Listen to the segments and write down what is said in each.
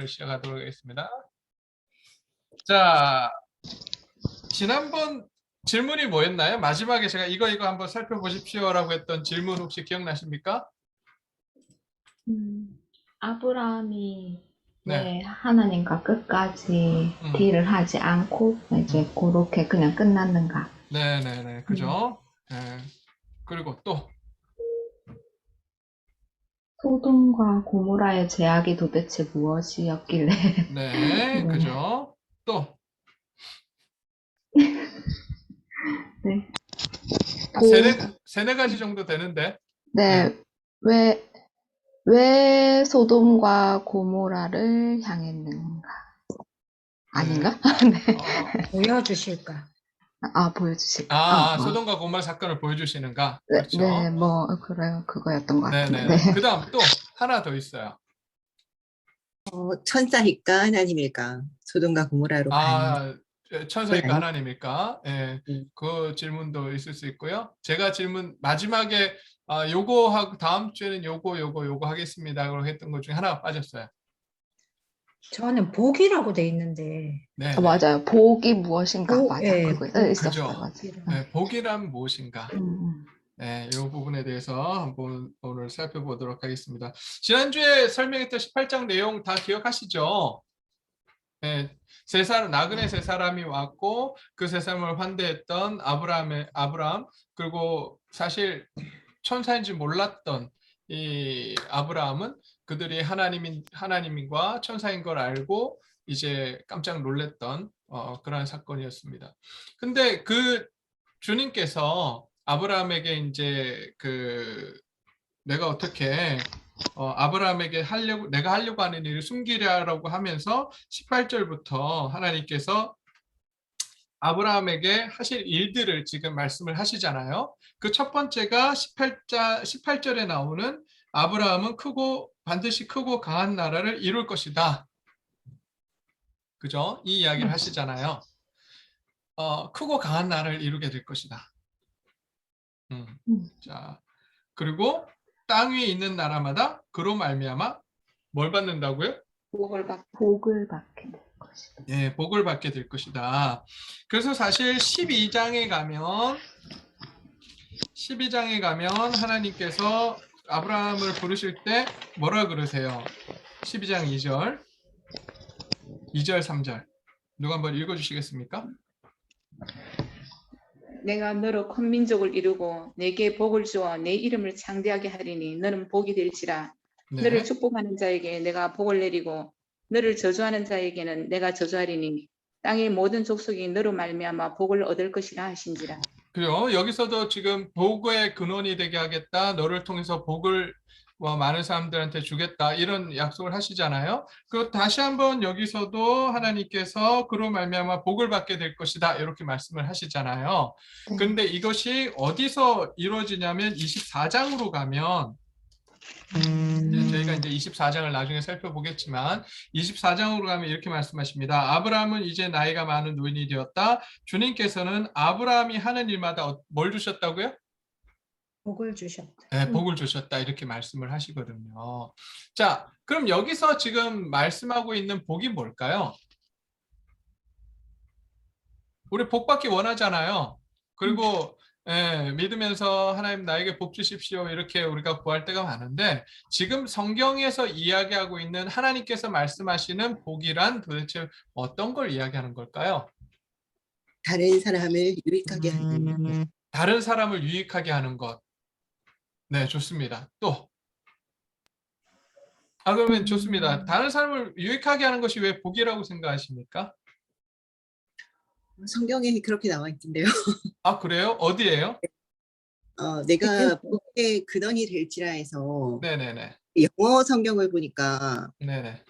대화를 시작하도록 하겠습니다. 자, 지난번 질문이 뭐였나요? 마지막에 제가 이거 한번 살펴보십시오라고 했던 질문 혹시 기억나십니까? 아브라함이 네. 왜 하나님과 끝까지 딜을 하지 않고 이제 그렇게 그냥 끝났는가? 네네네, 그죠? 네. 그리고 또 소돔과 고모라의 제약이 도대체 무엇이었길래? 네, 네. 그죠? 또 네. 세네 가지 정도 되는데. 네. 왜 소돔과 고모라를 향했는가? 아닌가? 네. 네. 보여주실까? 보여주실까? 소돔과 고모라 사건을 보여주시는가? 네, 그렇죠. 그래요. 그거였던 것 같은데. 네네네. 네. 그 다음 또 하나 더 있어요. 천사일까 하나님일까? 소돔과 고모라로 간 천사일까 아니? 하나님일까? 예, 그 질문도 있을 수 있고요. 제가 질문 마지막에 요거 하고 다음 주에는 요거 하겠습니다. 그러고 했던 것 중에 하나가 빠졌어요. 저는 복이라고 돼 있는데. 네, 맞아요. 복이 무엇인가? 복, 맞아. 예, 그거 복. 있었어요. 그죠. 맞아. 네, 복이란 무엇인가? 음. 네, 이 부분에 대해서 한번 오늘 살펴보도록 하겠습니다. 지난주에 설명했던 18장 내용 다 기억하시죠? 네, 나그네 세 사람이 왔고 그 세 사람을 환대했던 아브라함, 그리고 사실 천사인지 몰랐던 이 아브라함은 그들이 하나님과 천사인 걸 알고 이제 깜짝 놀랐던 그러한 사건이었습니다. 근데 그 주님께서 아브라함에게 이제 내가 어떻게 아브라함에게 내가 하려고 하는 일을 숨기려고 하면서 18절부터 하나님께서 아브라함에게 하실 일들을 지금 말씀을 하시잖아요. 그 첫 번째가 18절에 나오는 아브라함은 반드시 크고 강한 나라를 이룰 것이다. 그죠? 이 이야기를 하시잖아요. 크고 강한 나라를 이루게 될 것이다. 자, 그리고 땅 위에 있는 나라마다 그로 말미암아 뭘 받는다고요? 복을 받게 될 것이다. 예, 복을 받게 될 것이다. 그래서 사실 12장에 가면 하나님께서 아브라함을 부르실 때 뭐라 그러세요? 12장 2절, 3절. 누가 한번 읽어주시겠습니까? 내가 너로 큰 민족을 이루고 내게 복을 주어 내 이름을 창대하게 하리니 너는 복이 될지라. 네. 너를 축복하는 자에게 내가 복을 내리고 너를 저주하는 자에게는 내가 저주하리니 땅의 모든 족속이 너로 말미암아 복을 얻을 것이라 하신지라. 그래요. 여기서도 지금 복의 근원이 되게 하겠다. 너를 통해서 복을 많은 사람들한테 주겠다. 이런 약속을 하시잖아요. 그 다시 한번 여기서도 하나님께서 그로 말미암아 복을 받게 될 것이다. 이렇게 말씀을 하시잖아요. 그런데 이것이 어디서 이루어지냐면 24장으로 가면 저희가 이제 24장을 나중에 살펴보겠지만 24장으로 가면 이렇게 말씀하십니다. 아브라함은 이제 나이가 많은 노인이 되었다. 주님께서는 아브라함이 하는 일마다 뭘 주셨다고요? 복을 주셨다. 네, 복을 주셨다. 이렇게 말씀을 하시거든요. 자, 그럼 여기서 지금 말씀하고 있는 복이 뭘까요? 우리 복 받기 원하잖아요. 그리고 믿으면서 하나님 나에게 복 주십시오. 이렇게 우리가 구할 때가 많은데 지금 성경에서 이야기하고 있는 하나님께서 말씀하시는 복이란 도대체 어떤 걸 이야기하는 걸까요? 다른 사람을 유익하게 하는 다른 사람을 유익하게 하는 것. 네, 좋습니다. 또. 그러면 좋습니다. 다른 사람을 유익하게 하는 것이 왜 복이라고 생각하십니까? 성경에 그렇게 나와 있던데요. 그래요? 어디예요? 내가 복의 근원이 될지라 해서 네네네. 영어 성경을 보니까 네네.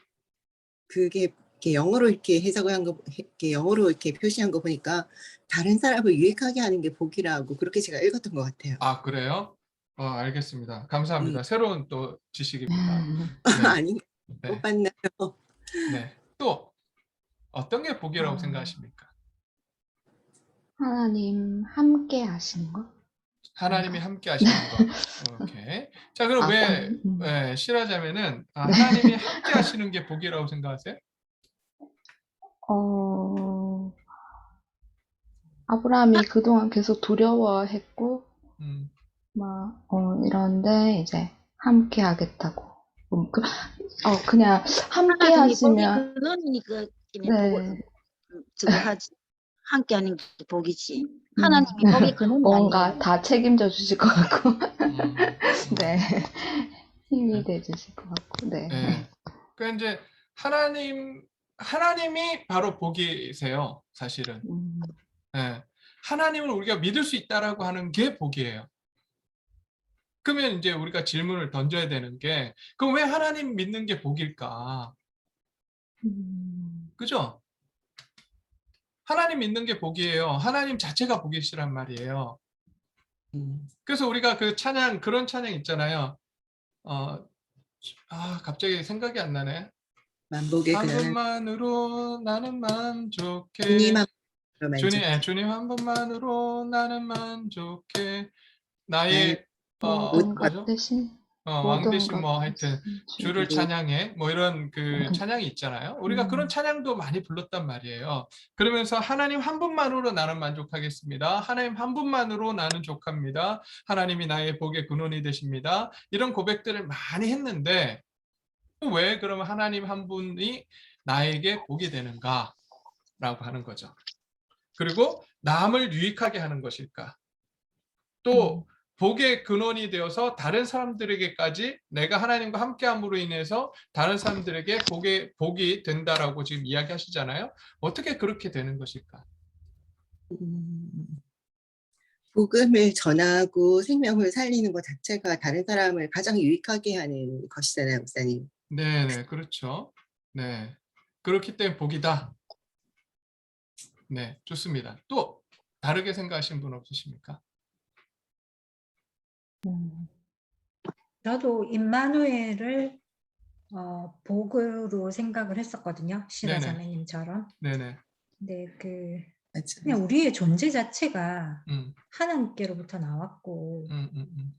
그게 이렇게 영어로 이렇게 해석을 한 거, 이렇게 영어로 이렇게 표시한 거 보니까 다른 사람을 유익하게 하는 게 복이라고 그렇게 제가 읽었던 것 같아요. 그래요? 알겠습니다. 감사합니다. 새로운 또 지식입니다. 아니, 네. 못 봤나요? 네. 또 어떤 게 복이라고 생각하십니까? 하나님 함께 하신 것? 하나님이 함께 하시는 것. 오케이. 자, 그럼 왜 실화자매는 하나님이 함께 하시는 게 복이라고 생각하세요? 아브라함이 그동안 계속 두려워했고, 음, 이런데 이제 함께 하겠다고. 그냥 함께 하나님이 하시면, 복이 근원이니까 네, 저거 하지. 함께하는 게 복이지. 음, 하나님이 복이 근원이 뭔가 아니에요. 다 책임져 주실 것 같고, 네, 힘이 네. 돼 주실 것 같고, 네. 네. 그러니까 이제 하나님이 바로 복이세요, 사실은. 네. 하나님을 우리가 믿을 수 있다라고 하는 게 복이에요. 그러면 이제 우리가 질문을 던져야 되는 게, 그럼 왜 하나님 믿는 게 복일까? 그죠? 하나님 믿는 게 복이에요. 하나님 자체가 복이시란 말이에요. 그래서 우리가 그 찬양, 그런 찬양 있잖아요. 갑자기 생각이 안 나네. 만복의 한 근원은 번만으로 나는 만족해. 주님 한 번으로 만족해. 주님 한 번만으로 나는 만족해. 나의 나의 모든 것 뭐죠? 대신, 왕 모든 대신 것 하여튼 대신 주를 주를. 찬양해 뭐 이런 그 찬양이 있잖아요. 우리가 그런 찬양도 많이 불렀단 말이에요. 그러면서 하나님 한 분만으로 나는 만족하겠습니다. 하나님 한 분만으로 나는 족합니다. 하나님이 나의 복의 근원이 되십니다. 이런 고백들을 많이 했는데 왜 그러면 하나님 한 분이 나에게 복이 되는가 라고 하는 거죠. 그리고 남을 유익하게 하는 것일까? 또 복의 근원이 되어서 다른 사람들에게까지 내가 하나님과 함께함으로 인해서 다른 사람들에게 복이 된다라고 지금 이야기하시잖아요. 어떻게 그렇게 되는 것일까? 복음을 전하고 생명을 살리는 것 자체가 다른 사람을 가장 유익하게 하는 것이잖아요, 목사님. 네, 그렇죠. 네, 그렇기 때문에 복이다. 네, 좋습니다. 또 다르게 생각하시는 분 없으십니까? 저도 임마누엘을 복으로 생각을 했었거든요. 시라 네네. 자매님처럼. 네네. 근데 맞죠. 그냥 우리의 존재 자체가 음, 하나님께로부터 나왔고 음.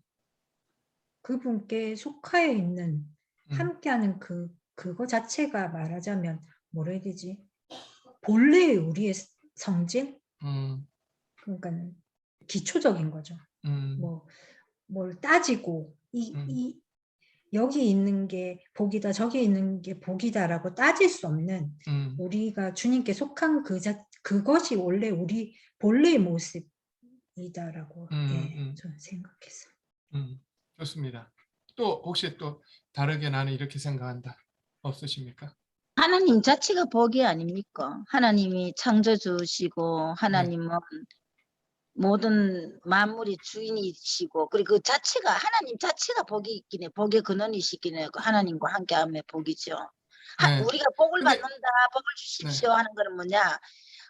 그분께 속하여 있는 음. 함께하는 그거 자체가 말하자면 뭐라 해야 되지? 본래의 우리의 성질? 그러니까 기초적인 거죠. 뭘 따지고 여기 있는 게 복이다, 저기 있는 게 복이다라고 따질 수 없는 우리가 주님께 속한 그것이 원래 우리 본래의 모습이다라고 저는 생각했어요. 좋습니다. 또 혹시 또 다르게 나는 이렇게 생각한다. 없으십니까? 하나님 자체가 복이 아닙니까? 하나님이 창조주시고 하나님은 모든 만물의 주인이시고 그리고 그 자체가 하나님 자체가 복이 있긴 해. 복의 근원이시긴 해. 하나님과 함께하면 복이죠. 네. 우리가 복을 근데- 받는다, 복을 주십시오 하는 거는 뭐냐?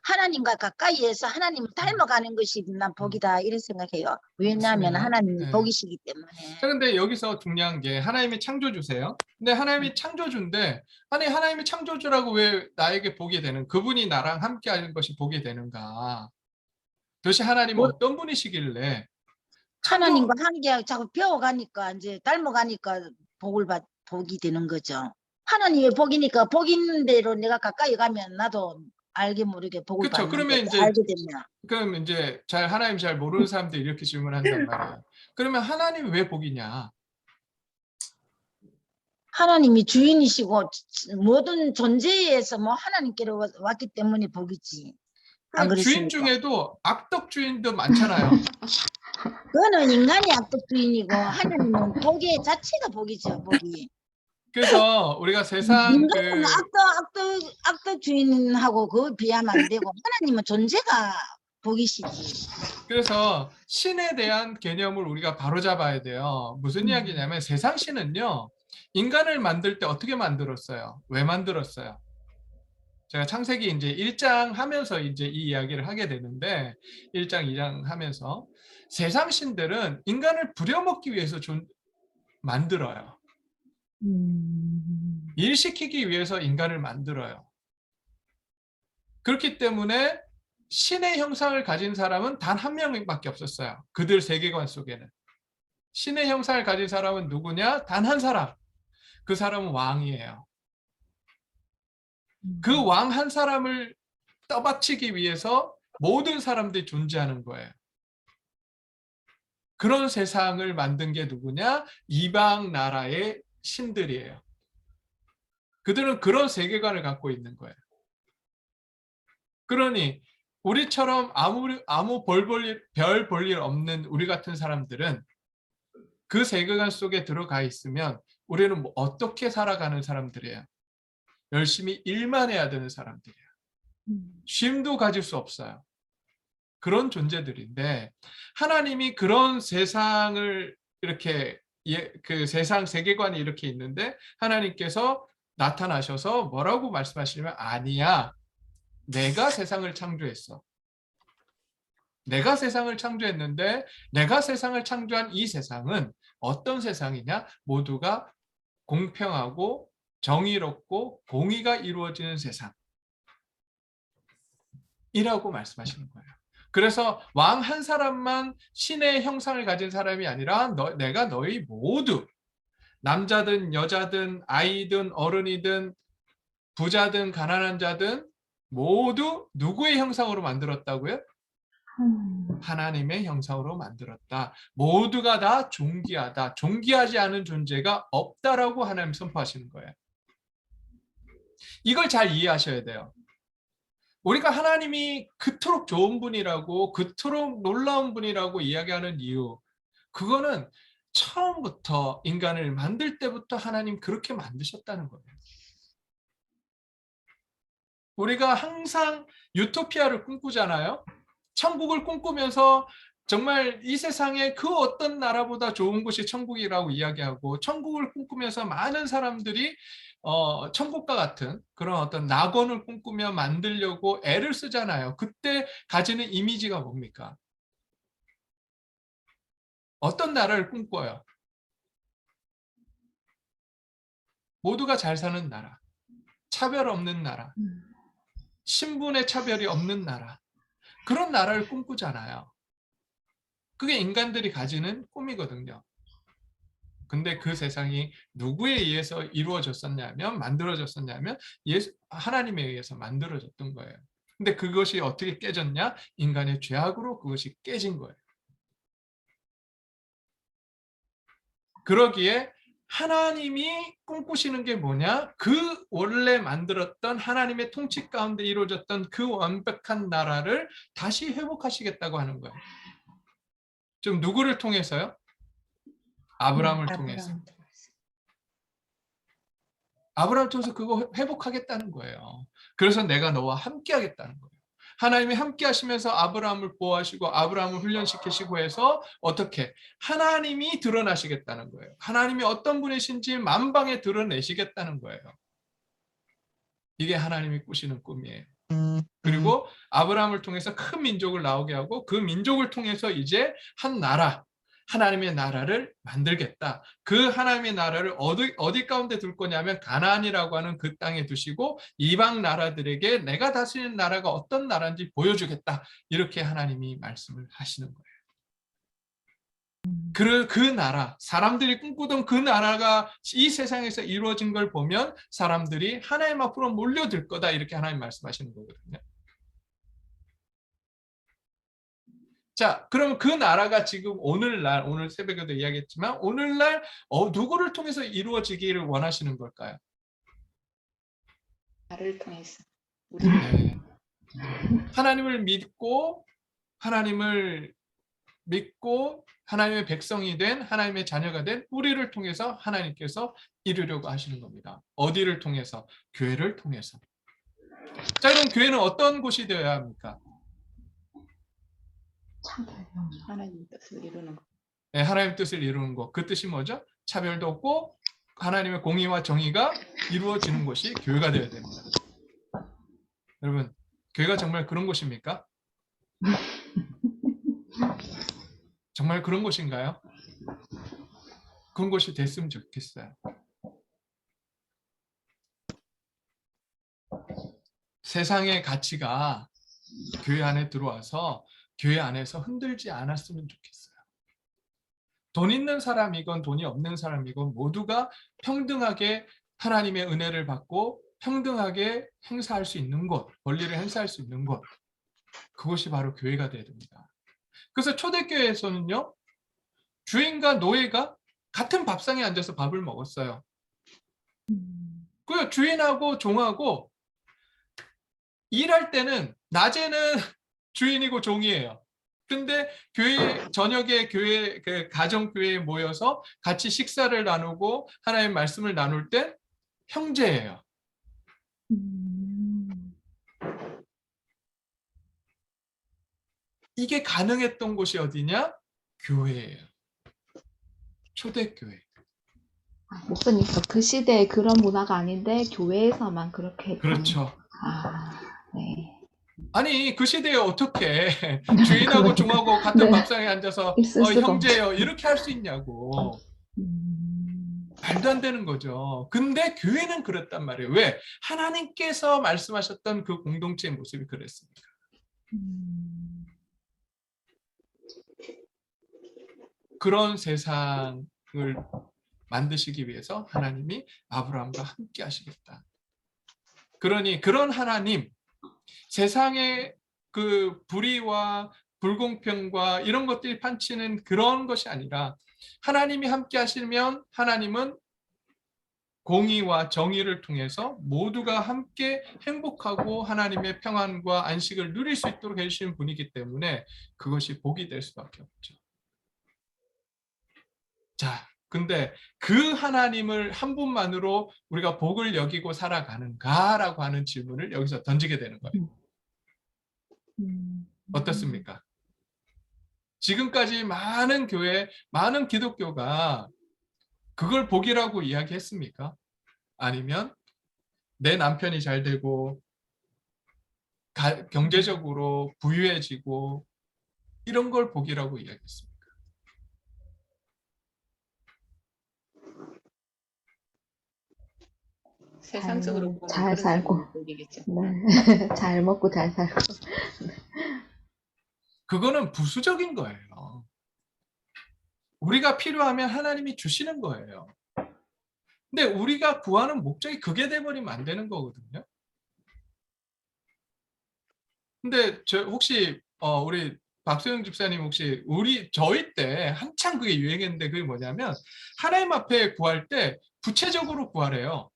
하나님과 가까이에서 하나님을 닮아가는 것이 난 복이다 이런 생각해요. 왜냐하면 맞습니다. 하나님이 네. 복이시기 때문에. 자, 근데 여기서 중요한 게 하나님이 창조주세요. 근데 하나님이 창조주인데 아니 하나님이 창조주라고 왜 나에게 복이 되는 그분이 나랑 함께 하는 것이 복이 되는가? 도대체 하나님은 어떤 분이시길래 하나님과 함께 자꾸 배워가니까 이제 닮아가니까 복이 되는 거죠. 하나님의 복이니까 복 있는 대로 내가 가까이 가면 나도 알게 모르게 복을 그쵸. 받는 그러면 거죠. 이제- 알게 되면. 그럼 이제 하나님 잘 모르는 사람들이 이렇게 질문한단 말이에요. 그러면 하나님이 왜 복이냐? 하나님이 주인이시고 모든 존재에서 뭐 하나님께로 왔기 때문에 복이지. 안 그럼 주인 그렇습니까? 중에도 악덕 주인도 많잖아요. 그거는 인간이 악덕 주인이고 하나님은 복의 자체가 복이죠. 복이. 그래서 우리가 세상 인간은 악덕 주인하고 그거 비하면 안 되고 하나님은 존재가 복이시지. 그래서 신에 대한 개념을 우리가 바로잡아야 돼요. 무슨 이야기냐면 세상 신은요. 인간을 만들 때 어떻게 만들었어요? 왜 만들었어요? 제가 창세기 이제 1장 하면서 이제 이 이야기를 하게 되는데 1장, 2장 하면서 세상 신들은 인간을 부려먹기 위해서 만들어요. 일시키기 위해서 인간을 만들어요. 그렇기 때문에 신의 형상을 가진 사람은 단 한 명밖에 없었어요. 그들 세계관 속에는. 신의 형상을 가진 사람은 누구냐? 단 한 사람. 그 사람은 왕이에요. 그 왕 한 사람을 떠받치기 위해서 모든 사람들이 존재하는 거예요. 그런 세상을 만든 게 누구냐? 이방 나라의 신들이에요. 그들은 그런 세계관을 갖고 있는 거예요. 그러니 우리처럼 아무 별 볼 일 없는 우리 같은 사람들은 그 세계관 속에 들어가 있으면 우리는 어떻게 살아가는 사람들이에요? 열심히 일만 해야 되는 사람들이에요. 쉼도 가질 수 없어요. 그런 존재들인데 하나님이 그런 세상을 이렇게 그 세상 세계관이 이렇게 있는데 하나님께서 나타나셔서 뭐라고 말씀하시냐면 아니야. 내가 세상을 창조했어. 내가 세상을 창조했는데 내가 세상을 창조한 이 세상은 어떤 세상이냐? 모두가 공평하고 정의롭고 공의가 이루어지는 세상이라고 말씀하시는 거예요. 그래서 왕 한 사람만 신의 형상을 가진 사람이 아니라 내가 너희 모두 남자든 여자든 아이든 어른이든 부자든 가난한 자든 모두 누구의 형상으로 만들었다고요? 하나님의 형상으로 만들었다. 모두가 다 존귀하다. 존귀하지 않은 존재가 없다라고 하나님 선포하시는 거예요. 이걸 잘 이해하셔야 돼요. 우리가 하나님이 그토록 좋은 분이라고 그토록 놀라운 분이라고 이야기하는 이유, 그거는 처음부터 인간을 만들 때부터 하나님 그렇게 만드셨다는 거예요. 우리가 항상 유토피아를 꿈꾸잖아요. 천국을 꿈꾸면서 정말 이 세상에 그 어떤 나라보다 좋은 곳이 천국이라고 이야기하고 천국을 꿈꾸면서 많은 사람들이 천국과 같은 그런 어떤 낙원을 꿈꾸며 만들려고 애를 쓰잖아요. 그때 가지는 이미지가 뭡니까? 어떤 나라를 꿈꿔요? 모두가 잘 사는 나라, 차별 없는 나라, 신분의 차별이 없는 나라, 그런 나라를 꿈꾸잖아요. 그게 인간들이 가지는 꿈이거든요. 근데 그 세상이 누구에 의해서 이루어졌었냐면 만들어졌었냐면 하나님에 의해서 만들어졌던 거예요. 근데 그것이 어떻게 깨졌냐? 인간의 죄악으로 그것이 깨진 거예요. 그러기에 하나님이 꿈꾸시는 게 뭐냐? 그 원래 만들었던 하나님의 통치 가운데 이루어졌던 그 완벽한 나라를 다시 회복하시겠다고 하는 거예요. 좀 누구를 통해서요? 아브라함을 통해서. 아브라함을 통해서 그거 회복하겠다는 거예요. 그래서 내가 너와 함께 하겠다는 거예요. 하나님이 함께 하시면서 아브라함을 보호하시고 아브라함을 훈련시키시고 해서 어떻게? 하나님이 드러나시겠다는 거예요. 하나님이 어떤 분이신지 만방에 드러내시겠다는 거예요. 이게 하나님이 꾸시는 꿈이에요. 그리고 아브라함을 통해서 큰 민족을 나오게 하고 그 민족을 통해서 이제 한 나라, 하나님의 나라를 만들겠다. 그 하나님의 나라를 어디 가운데 둘 거냐면 가나안이라고 하는 그 땅에 두시고 이방 나라들에게 내가 다스리는 나라가 어떤 나라인지 보여주겠다. 이렇게 하나님이 말씀을 하시는 거예요. 그 나라, 사람들이 꿈꾸던 그 나라가 이 세상에서 이루어진 걸 보면 사람들이 하나님 앞으로 몰려들 거다. 이렇게 하나님 말씀하시는 거거든요. 자, 그럼 그 나라가 지금 오늘날, 오늘 새벽에도 이야기했지만 오늘날 누구를 통해서 이루어지기를 원하시는 걸까요? 나를 통해서. 네. 하나님을 믿고 하나님의 백성이 된 하나님의 자녀가 된 우리를 통해서 하나님께서 이루려고 하시는 겁니다. 어디를 통해서? 교회를 통해서. 자, 그럼 교회는 어떤 곳이 되어야 합니까? 하나님 뜻을 이루는 것. 네, 하나님의 뜻을 이루는 것. 그 뜻이 뭐죠? 차별도 없고 하나님의 공의와 정의가 이루어지는 곳이 교회가 되어야 됩니다. 여러분, 교회가 정말 그런 곳입니까? 정말 그런 곳인가요? 그런 곳이 됐으면 좋겠어요. 세상의 가치가 교회 안에 들어와서 교회 안에서 흔들지 않았으면 좋겠어요. 돈 있는 사람이건 돈이 없는 사람이건 모두가 평등하게 하나님의 은혜를 받고 평등하게 행사할 수 있는 곳, 권리를 행사할 수 있는 곳, 그것이 바로 교회가 되어야 됩니다. 그래서 초대교회에서는요, 주인과 노예가 같은 밥상에 앉아서 밥을 먹었어요. 그 주인하고 종하고 일할 때는 낮에는 주인이고 종이에요. 근데 저녁에 교회, 그 가정교회에 모여서 같이 식사를 나누고 하나님의 말씀을 나눌 때 형제예요. 이게 가능했던 곳이 어디냐? 교회예요. 초대교회. 목사님, 그 시대에 그런 문화가 아닌데 교회에서만 그렇게 했던. 그렇죠. 네. 아니 그 시대에 어떻게 주인하고 종하고 같은 네. 밥상에 앉아서 있을 수가 형제요 이렇게 할 수 있냐고. 말도 안 되는 거죠. 근데 교회는 그랬단 말이에요. 왜? 하나님께서 말씀하셨던 그 공동체의 모습이 그랬으니까. 그런 세상을 만드시기 위해서 하나님이 아브라함과 함께 하시겠다. 그러니 그런 하나님, 세상의 그 불의와 불공평과 이런 것들이 판치는 그런 것이 아니라 하나님이 함께 하시면 하나님은 공의와 정의를 통해서 모두가 함께 행복하고 하나님의 평안과 안식을 누릴 수 있도록 해주시는 분이기 때문에 그것이 복이 될 수밖에 없죠. 자, 근데 그 하나님을 한 분만으로 우리가 복을 여기고 살아가는가라고 하는 질문을 여기서 던지게 되는 거예요. 어떻습니까? 지금까지 많은 교회, 많은 기독교가 그걸 복이라고 이야기했습니까? 아니면 내 남편이 잘 되고 경제적으로 부유해지고 이런 걸 복이라고 이야기했습니까? 세상적으로 보면 잘 그런 살고. 사람이 복이겠죠. 네. 잘 먹고 잘 살고. 그거는 부수적인 거예요. 우리가 필요하면 하나님이 주시는 거예요. 근데 우리가 구하는 목적이 그게 돼버리면 안 되는 거거든요. 근데 혹시 우리 박소영 집사님 혹시 저희 때 한참 그게 유행했는데 그게 뭐냐면 하나님 앞에 구할 때 구체적으로 구하래요.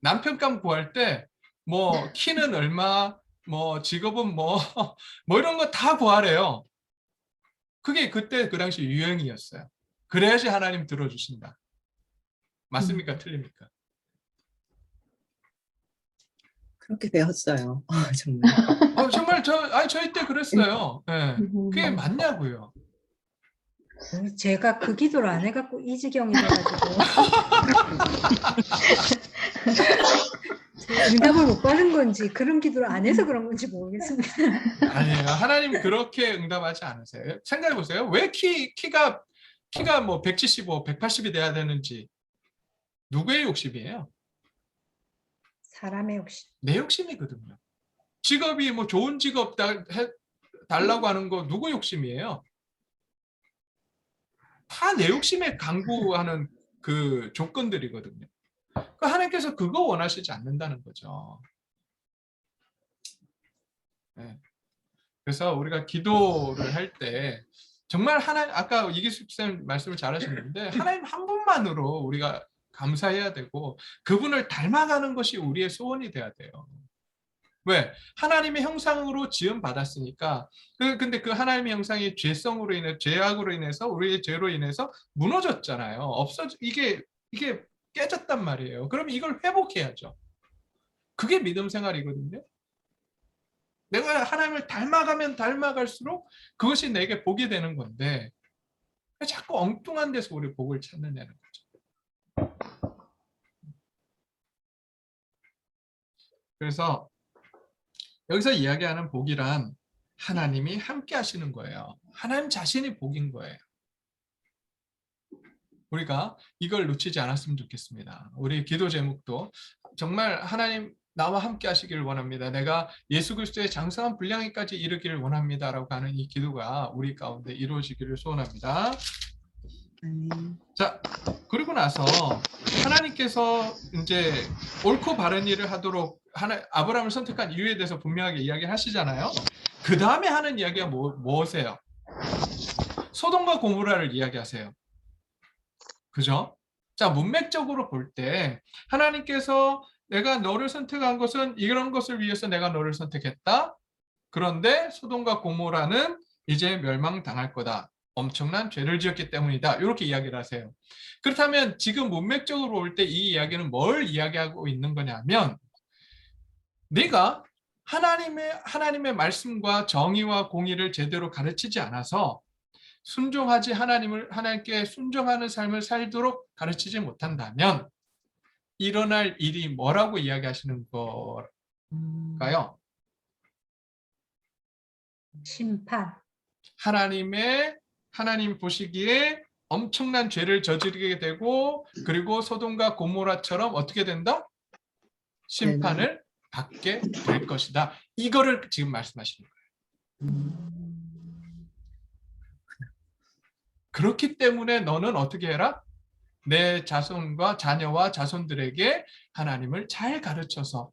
남편감 구할 때 뭐 키는 얼마, 뭐 직업은 뭐 이런 거 다 구하래요. 그게 그때 그 당시 유행이었어요. 그래야지 하나님 들어주신다. 맞습니까? 틀립니까? 그렇게 배웠어요. 정말. 정말 저희 때 그랬어요. 네. 그게 맞냐고요. 제가 그 기도를 안 해갖고 이 지경이 돼가지고 응답을 못 받은 건지 그런 기도를 안 해서 그런 건지 모르겠습니다. 아니에요. 하나님 그렇게 응답하지 않으세요. 생각해 보세요. 왜 키가 뭐 175, 180이 돼야 되는지 누구의 욕심이에요? 사람의 욕심. 내 욕심이거든요. 직업이 뭐 좋은 직업 달라고 하는 거 누구 욕심이에요? 다 내 욕심에 강구하는 그 조건들이거든요. 그러니까 하나님께서 그거 원하시지 않는다는 거죠. 네. 그래서 우리가 기도를 할 때 정말 아까 이기숙 쌤 말씀을 잘하셨는데 하나님 한 분만으로 우리가 감사해야 되고 그분을 닮아가는 것이 우리의 소원이 돼야 돼요. 왜? 하나님의 형상으로 지음 받았으니까. 근데 그 하나님의 형상이 죄악으로 인해서 우리의 죄로 인해서 무너졌잖아요. 이게 깨졌단 말이에요. 그럼 이걸 회복해야죠. 그게 믿음 생활이거든요. 내가 하나님을 닮아가면 닮아갈수록 그것이 내게 복이 되는 건데 자꾸 엉뚱한 데서 우리 복을 찾는다는 거죠. 그래서 여기서 이야기하는 복이란 하나님이 함께 하시는 거예요. 하나님 자신이 복인 거예요. 우리가 이걸 놓치지 않았으면 좋겠습니다. 우리 기도 제목도 정말 하나님 나와 함께 하시기를 원합니다. 내가 예수 그리스도의 장성한 분량에까지 이르기를 원합니다라고 하는 이 기도가 우리 가운데 이루어지기를 소원합니다. 자, 그리고 나서 하나님께서 이제 옳고 바른 일을 하도록 아브라함을 선택한 이유에 대해서 분명하게 이야기를 하시잖아요. 그 다음에 하는 이야기가 무엇이에요? 소돔과 고모라를 이야기하세요. 그죠? 자, 문맥적으로 볼 때 하나님께서 내가 너를 선택한 것은 이런 것을 위해서 내가 너를 선택했다. 그런데 소돔과 고모라는 이제 멸망당할 거다. 엄청난 죄를 지었기 때문이다. 이렇게 이야기를 하세요. 그렇다면 지금 문맥적으로 볼 때 이 이야기는 뭘 이야기하고 있는 거냐면 네가 하나님의 말씀과 정의와 공의를 제대로 가르치지 않아서 하나님께 순종하는 삶을 살도록 가르치지 못한다면 일어날 일이 뭐라고 이야기하시는 걸까요? 심판. 하나님 보시기에 엄청난 죄를 저지르게 되고 그리고 소돔과 고모라처럼 어떻게 된다? 심판을 받게 될 것이다. 이거를 지금 말씀하시는 거예요. 그렇기 때문에 너는 어떻게 해라? 내 자손과 자녀와 자손들에게 하나님을 잘 가르쳐서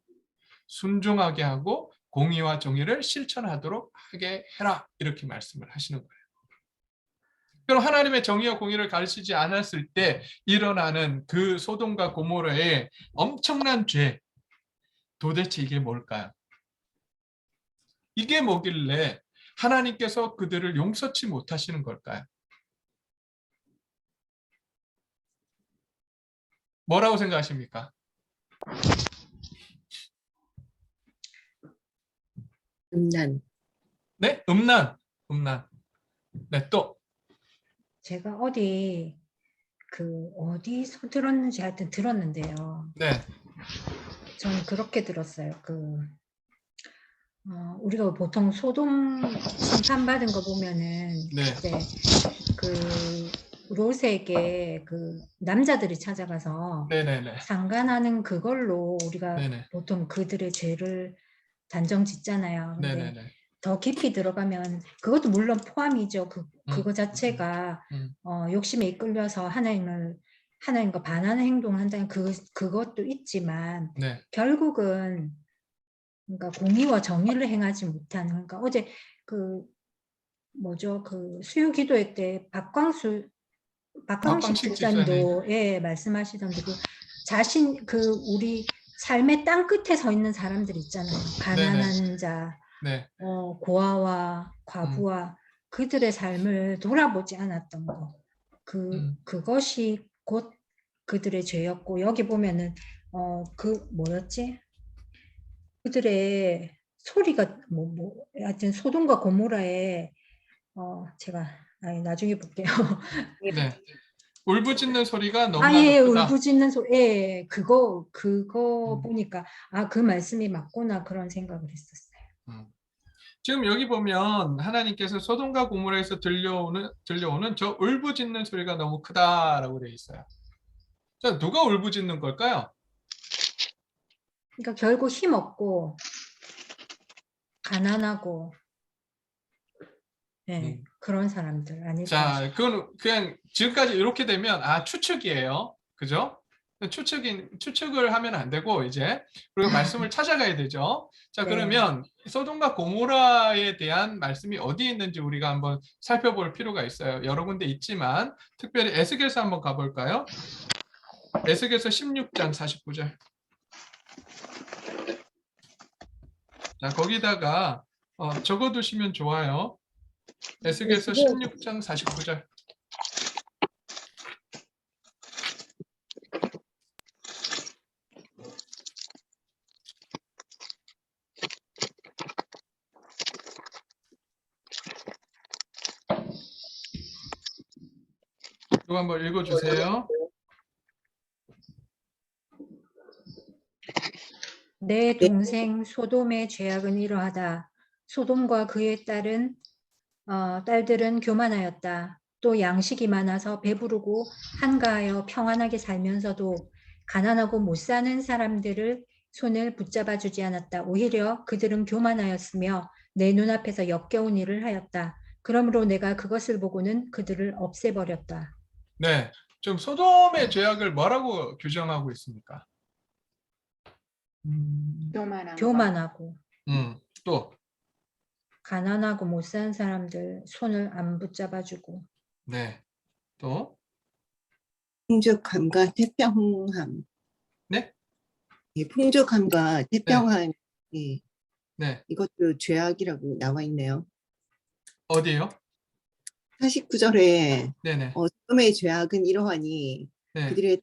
순종하게 하고 공의와 정의를 실천하도록 하게 해라. 이렇게 말씀을 하시는 거예요. 그럼 하나님의 정의와 공의를 가르치지 않았을 때 일어나는 그 소돔과 고모라의 엄청난 죄, 도대체 이게 뭘까요? 이게 뭐길래 하나님께서 그들을 용서치 못하시는 걸까요? 뭐라고 생각하십니까? 음란. 네? 음란. 네, 또. 제가 어디서 들었는지 하여튼 들었는데요. 네. 저는 그렇게 들었어요. 우리가 보통 소돔 심판받은 거 보면은 네. 이제 롯에게 남자들이 찾아가서 네네네. 상관하는 그걸로 우리가 네네. 보통 그들의 죄를 단정 짓잖아요. 근데 네네네. 더 깊이 들어가면 그것도 물론 포함이죠. 그거 자체가 욕심에 이끌려서 하나님과 반하는 행동을 한다는 그것도 있지만 네. 결국은 그러니까 공의와 정의를 행하지 못하는 그러니까 어제 수요 기도회 때 박광식 집사님도 말씀하시던데 우리 삶의 땅 끝에 서 있는 사람들 있잖아요. 가난한 네네. 자, 네. 고아와 과부와 그들의 삶을 돌아보지 않았던 거. 그것이 곧 그들의 죄였고 여기 보면은 뭐였지? 그들의 소리가 하여튼 소돔과 고모라의 제가 나중에 볼게요. 네. 울부짖는 소리가 너무나 크다. 울부짖는 소리. 그거 보니까 그 말씀이 맞구나 그런 생각을 했었어요. 지금 여기 보면 하나님께서 소돔과 고모라에서 들려오는 저 울부짖는 소리가 너무 크다라고 되어 있어요. 자, 누가 울부짖는 걸까요? 그러니까 결국 힘없고 가난하고 그런 사람들 아닐까. 자, 그건 그냥 지금까지 이렇게 되면 추측이에요. 그죠? 추측을 하면 안 되고 이제 그리고 말씀을 찾아가야 되죠. 자, 네. 그러면 소돔과 고모라에 대한 말씀이 어디에 있는지 우리가 한번 살펴볼 필요가 있어요. 여러 군데 있지만 특별히 에스겔서 한번 가볼까요? 에스겔서 16장 49절. 자, 거기다가 적어두시면 좋아요. 에스겔서 16장 49절. 이거 한번 읽어주세요. 내 동생 소돔의 죄악은 이러하다. 소돔과 그의 딸들은 교만하였다. 또 양식이 많아서 배부르고 한가하여 평안하게 살면서도 가난하고 못 사는 사람들을 손을 붙잡아 주지 않았다. 오히려 그들은 교만하였으며 내 눈앞에서 역겨운 일을 하였다. 그러므로 내가 그것을 보고는 그들을 없애버렸다. 네, 좀 소돔의 죄악을 뭐라고 규정하고 있습니까? 교만한 거. 교만하고 또, 가난하고 못 사는 사람들 손을 안 붙잡아주고 네, 또, 풍족함과 태평함. 네, 예, 풍족함과 태평함. 예, 네, 이것도 죄악이라고 나와 있네요. 어디요? 49절에 네네, 소돔의 죄악은 이러하니 네. 그들의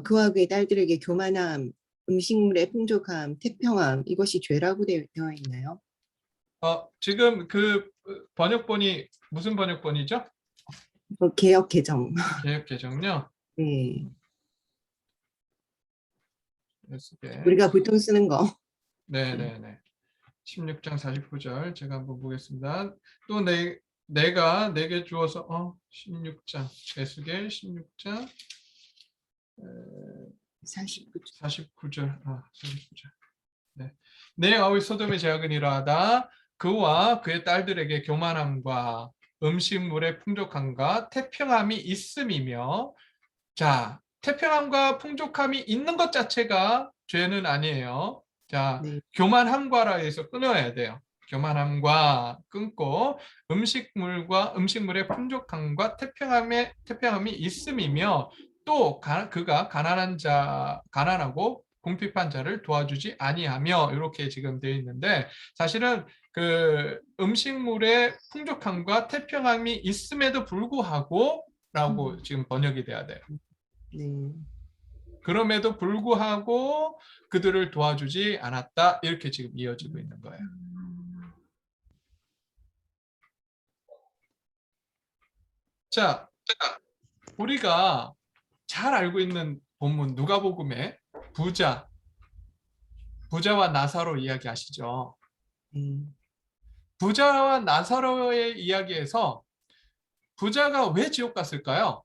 그와 그의 딸들에게 교만함, 음식물의 풍족함, 태평함 이것이 죄라고 되어 있나요? 지금 그 번역본이 무슨 번역본이죠? 개역 개정. 개역 개정요. 네, 네. 우리가 보통 쓰는 거. 네네네. 16장 49절 제가 한번 보겠습니다. 또 내가 내게 주어서 16장 에스겔 16장 49절. 49절 49절. 네. 내 아우의 소돔의 죄악은 이러하다. 그와 그의 딸들에게 교만함과 음식물의 풍족함과 태평함이 있음이며, 자, 태평함과 풍족함이 있는 것 자체가 죄는 아니에요. 자, 네. 교만함과라 해서 끊어야 돼요. 교만함과 끊고 음식물의 풍족함과 태평함이 있음이며, 또 그가 가난하고 궁핍한 자를 도와주지 아니하며, 이렇게 지금 되어 있는데, 사실은 그 음식물의 풍족함과 태평함이 있음에도 불구하고 라고 지금 번역이 돼야 돼요. 네. 그럼에도 불구하고 그들을 도와주지 않았다, 이렇게 지금 이어지고 있는 거예요. 자, 우리가 잘 알고 있는 본문 누가복음의 부자와 나사로 이야기 아시죠? 부자와 나사로의 이야기에서 부자가 왜 지옥 갔을까요?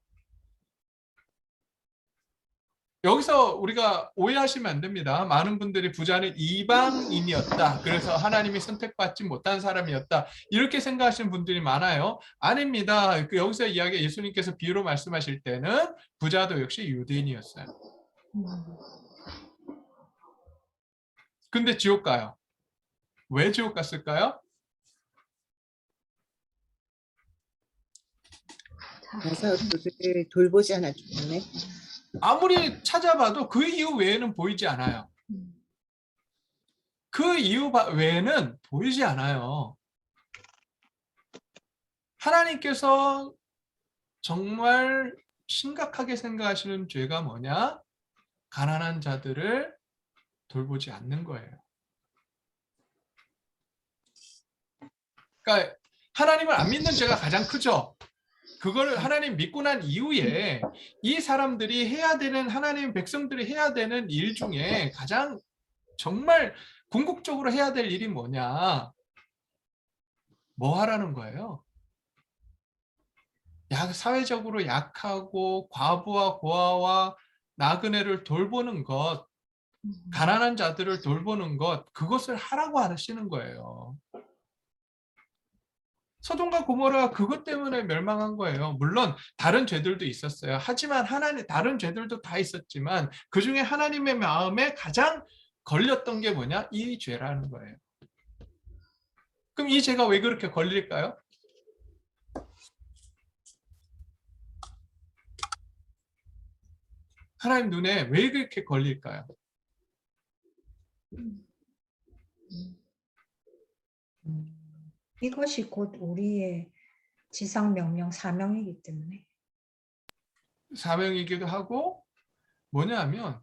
여기서 우리가 오해하시면 안 됩니다. 많은 분들이 부자는 이방인이었다, 그래서 하나님이 선택받지 못한 사람이었다, 이렇게 생각하시는 분들이 많아요. 아닙니다. 여기서 이야기 예수님께서 비유로 말씀하실 때는 부자도 역시 유대인이었어요. 근데 지옥 가요. 왜 지옥 갔을까요? 나사로를 돌보지 않았기 때문에. 아무리 찾아봐도 그 이유 외에는 보이지 않아요. 그 이유 외에는 보이지 않아요. 하나님께서 정말 심각하게 생각하시는 죄가 뭐냐? 가난한 자들을 돌보지 않는 거예요. 그러니까 하나님을 안 믿는 죄가 가장 크죠. 그거를 하나님 믿고 난 이후에 이 사람들이 해야 되는, 하나님 백성들이 해야 되는 일 중에 가장 정말 궁극적으로 해야 될 일이 뭐냐? 뭐 하라는 거예요? 사회적으로 약하고 과부와 고아와 나그네를 돌보는 것, 가난한 자들을 돌보는 것, 그것을 하라고 하시는 거예요. 소돔과 고모라가 그것 때문에 멸망한 거예요. 물론 다른 죄들도 있었어요. 하지만 하나님, 다른 죄들도 다 있었지만 그 중에 하나님의 마음에 가장 걸렸던 게 뭐냐? 이 죄라는 거예요. 그럼 이 죄가 왜 그렇게 걸릴까요? 하나님 눈에 왜 그렇게 걸릴까요? 이것이 곧 우리의 지상 명령 사명이기 때문에. 사명이기도 하고, 뭐냐면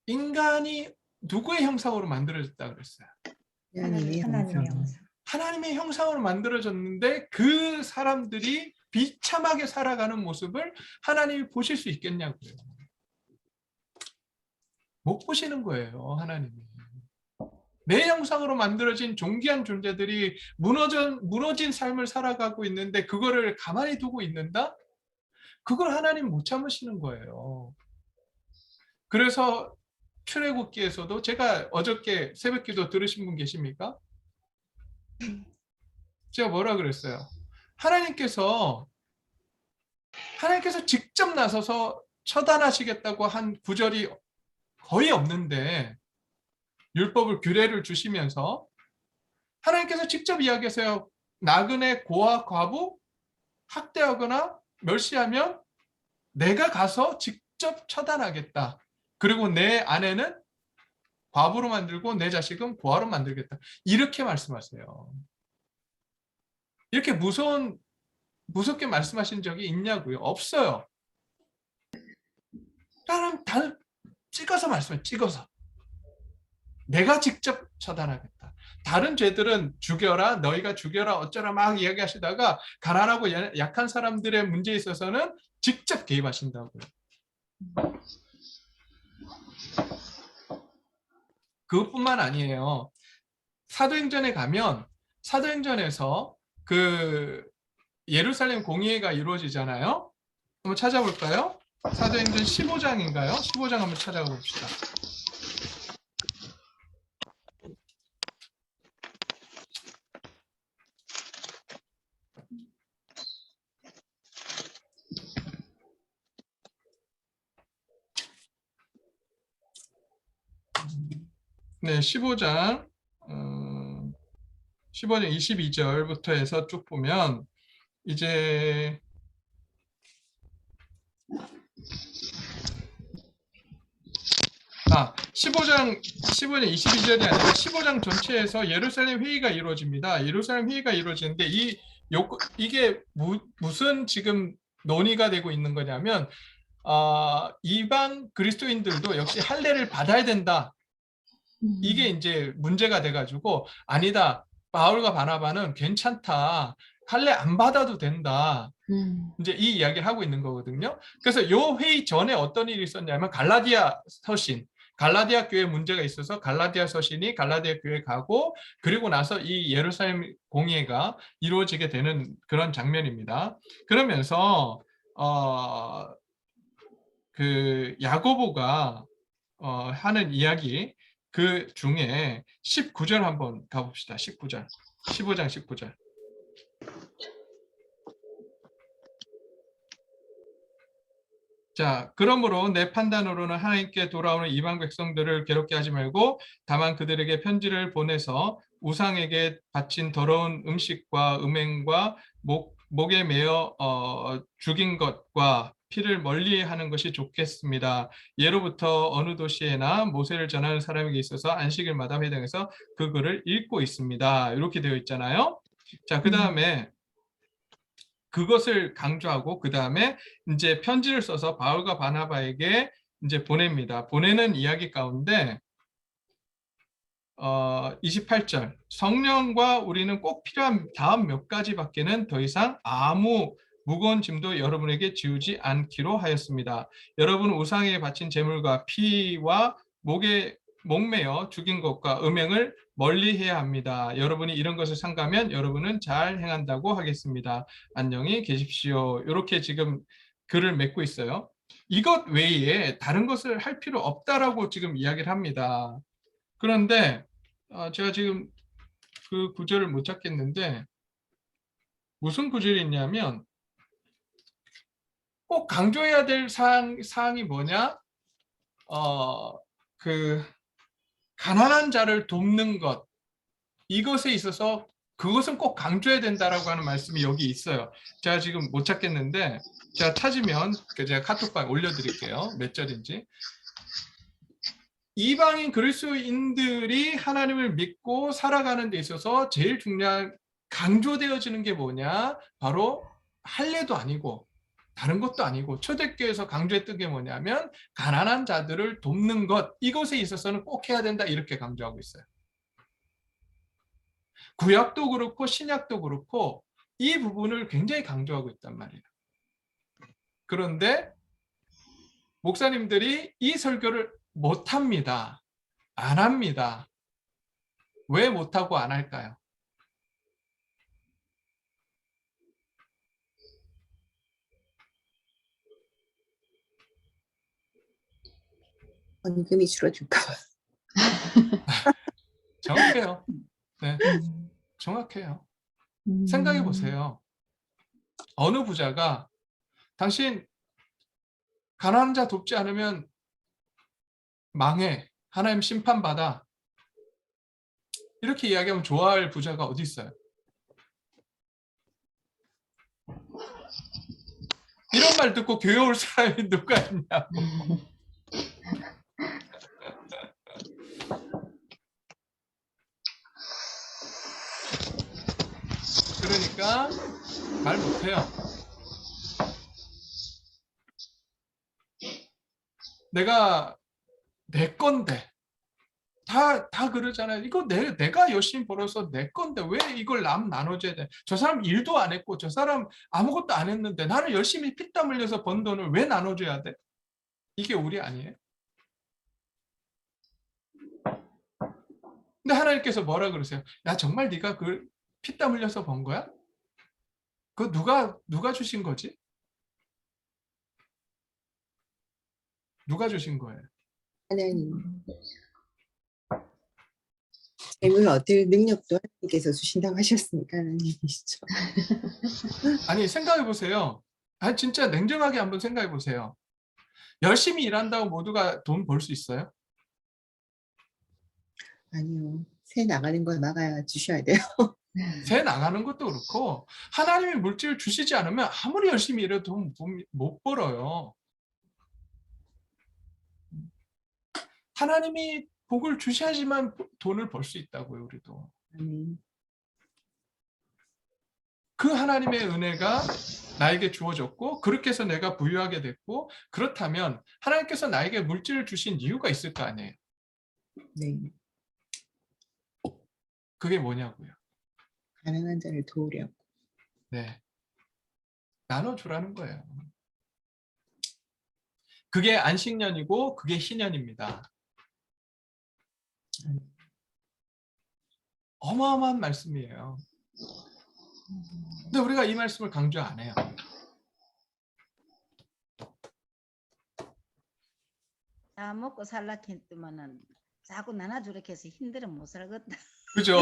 인간이 누구의 형상으로 만들어졌다 그랬어요? 하나님의 형상. 하나님의 형상으로 만들어졌는데 그 사람들이 비참하게 살아가는 모습을 하나님이 보실 수 있겠냐고요. 못 보시는 거예요, 하나님이. 내 형상으로 만들어진 존귀한 존재들이 무너진 삶을 살아가고 있는데 그거를 가만히 두고 있는다? 그걸 하나님 못 참으시는 거예요. 그래서 출애굽기에서도 제가 어저께 새벽기도 들으신 분 계십니까? 제가 뭐라 그랬어요? 하나님께서 직접 나서서 처단하시겠다고 한 구절이 거의 없는데 율법을 규례를 주시면서 하나님께서 직접 이야기하세요. 나그네 고아 과부 학대하거나 멸시하면 내가 가서 직접 처단하겠다. 그리고 내 아내는 과부로 만들고 내 자식은 고아로 만들겠다. 이렇게 말씀하세요. 이렇게 무섭게 말씀하신 적이 있냐고요? 없어요. 사람 다 찍어서 말씀해. 찍어서. 내가 직접 처단하겠다. 다른 죄들은 죽여라, 너희가 죽여라, 어쩌라 막 이야기하시다가 가난하고 약한 사람들의 문제에 있어서는 직접 개입하신다고요. 그것뿐만 아니에요. 사도행전에 가면 사도행전에서 그 예루살렘 공의회가 이루어지잖아요. 한번 찾아볼까요? 사도행전 15장인가요? 15장 한번 찾아가 봅시다. 네, 15장 15장 22절부터 해서 쭉 보면 이제 15장 22절이 아니라 15장 전체에서 예루살렘 회의가 이루어집니다. 예루살렘 회의가 이루어지는데 이게 무슨 지금 논의가 되고 있는 거냐면 이방 그리스도인들도 역시 할례를 받아야 된다. 이게 이제 문제가 돼가지고 아니다. 바울과 바나바는 괜찮다. 할례 안 받아도 된다. 이제 이 이야기를 하고 있는 거거든요. 그래서 요 회의 전에 어떤 일이 있었냐면 갈라디아 서신, 갈라디아 교회 문제가 있어서 갈라디아 서신이 갈라디아 교회 가고 그리고 나서 이 예루살렘 공의회가 이루어지게 되는 그런 장면입니다. 그러면서 그 야고보가 하는 이야기 그 중에 19절 한번 가봅시다. 19절. 15장 19절. 자, 그러므로 내 판단으로는 하나님께 돌아오는 이방 백성들을 괴롭게 하지 말고 다만 그들에게 편지를 보내서 우상에게 바친 더러운 음식과 음행과 목에 매어 죽인 것과 피를 멀리하는 것이 좋겠습니다. 예로부터 어느 도시에나 모세를 전하는 사람에게 있어서 안식일마다 회당에서 그 글을 읽고 있습니다. 이렇게 되어 있잖아요. 자, 그 다음에 그것을 강조하고 그 다음에 이제 편지를 써서 바울과 바나바에게 이제 보냅니다. 보내는 이야기 가운데 28절 성령과 우리는 꼭 필요한 다음 몇 가지밖에는 더 이상 아무 무거운 짐도 여러분에게 지우지 않기로 하였습니다. 여러분 우상에 바친 제물과 피와 목매어 죽인 것과 음행을 멀리해야 합니다. 여러분이 이런 것을 삼가면 여러분은 잘 행한다고 하겠습니다. 안녕히 계십시오. 이렇게 지금 글을 맺고 있어요. 이것 외에 다른 것을 할 필요 없다라고 지금 이야기를 합니다. 그런데 제가 지금 그 구절을 못 찾겠는데 무슨 구절이 있냐면 꼭 강조해야 될 사항이 뭐냐? 그 가난한 자를 돕는 것 이것에 있어서 그것은 꼭 강조해야 된다라고 하는 말씀이 여기 있어요. 제가 지금 못 찾겠는데 제가 찾으면 제가 카톡방에 올려드릴게요. 몇 절인지. 이방인 그리스도인들이 하나님을 믿고 살아가는 데 있어서 제일 중요한 강조되어지는 게 뭐냐? 바로 할례도 아니고 다른 것도 아니고 초대교회에서 강조했던 게 뭐냐면 가난한 자들을 돕는 것 이것에 있어서는 꼭 해야 된다 이렇게 강조하고 있어요. 구약도 그렇고 신약도 그렇고 이 부분을 굉장히 강조하고 있단 말이에요. 그런데 목사님들이 이 설교를 못합니다. 안 합니다. 왜 못하고 안 할까요? 헌금이 줄어들까 봐. 정확해요. 네, 정확해요. 생각해 보세요. 어느 부자가 당신 가난한 자 돕지 않으면 망해. 하나님 심판받아. 이렇게 이야기하면 좋아할 부자가 어디 있어요? 이런 말 듣고 교회 올 사람이 누가 있냐고. 그러니까 말 못해요. 내가 내 건데 다 그러잖아요. 이거 내가 열심히 벌어서 내 건데 왜 이걸 남 나눠줘야 돼? 저 사람 일도 안 했고 저 사람 아무것도 안 했는데 나는 열심히 피땀 흘려서 번 돈을 왜 나눠줘야 돼? 이게 우리 아니에요? 근데 하나님께서 뭐라 그러세요? 야 정말 네가 그 피땀 흘려서 번 거야? 그거 누가 주신 거지? 누가 주신 거예요? 하나님. 재물 얻을 능력도 하나님께서 주신다고 하셨으니까 하나님이시죠. 아니 생각해 보세요. 아니 진짜 냉정하게 한번 생각해 보세요. 열심히 일한다고 모두가 돈 벌 수 있어요? 아니요. 새 나가는 걸 막아야 주셔야 돼요. 새 나가는 것도 그렇고 하나님이 물질을 주시지 않으면 아무리 열심히 일해도 못 벌어요. 하나님이 복을 주셔야지만 돈을 벌 수 있다고요. 우리도. 그 하나님의 은혜가 나에게 주어졌고 그렇게 해서 내가 부유하게 됐고 그렇다면 하나님께서 나에게 물질을 주신 이유가 있을 거 아니에요. 네. 그게 뭐냐고요. 가난한 자를 도우려고. 네. 나눠주라는 거예요. 그게 안식년이고 그게 희년입니다. 어마어마한 말씀이에요. 근데 우리가 이 말씀을 강조 안 해요. 다 먹고 살라 했더만은 자꾸 나눠주렇게 해서 힘들어 못 살겠다. 그죠?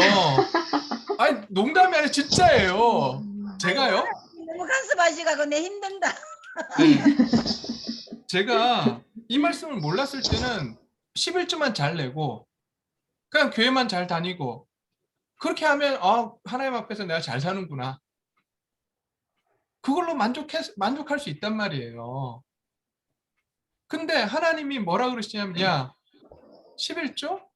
아니 농담이 아니라 진짜예요. 제가요? 너무 간섭하시가고 내 힘든다. 네. 제가 이 말씀을 몰랐을 때는 11주만 잘 내고 그냥 교회만 잘 다니고 그렇게 하면 하나님 앞에서 내가 잘 사는구나. 그걸로 만족할 수 있단 말이에요. 근데 하나님이 뭐라 그러시냐면 야 11조?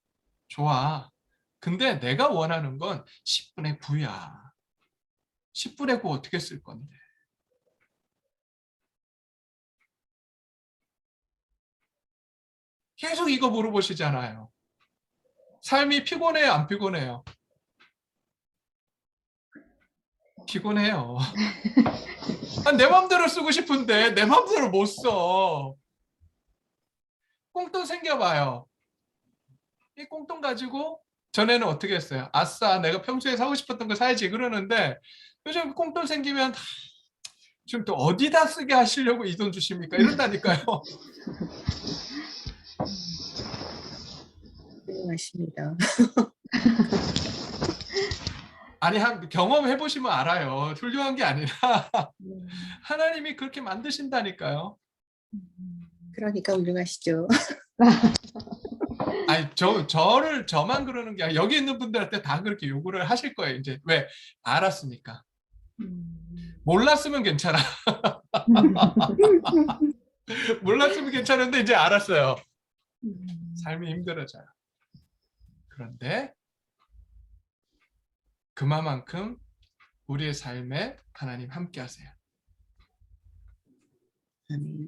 좋아. 근데 내가 원하는 건 10분의 9야. 10분의 9 어떻게 쓸 건데? 계속 이거 물어보시잖아요. 삶이 피곤해요? 안 피곤해요? 피곤해요. 내 맘대로 쓰고 싶은데 내 맘대로 못 써. 꽁돈 생겨봐요. 이 꽁돈 가지고 전에는 어떻게 했어요? 아싸 내가 평소에 사고 싶었던 거 사야지 그러는데 요즘 꽁돈 생기면 지금 또 어디다 쓰게 하시려고 이 돈 주십니까? 이런다니까요. 훌륭하십니다. 아니 경험해 보시면 알아요. 훌륭한 게 아니라 하나님이 그렇게 만드신다니까요. 그러니까 훌륭하시죠. 아니 저만 그러는 게 아니라 여기 있는 분들한테 다 그렇게 요구를 하실 거예요. 이제 왜 알았으니까. 몰랐으면 괜찮아. 몰랐으면 괜찮은데 이제 알았어요. 삶이 힘들어져요. 그런데 그만큼 우리의 삶에 하나님 함께 하세요. 아멘.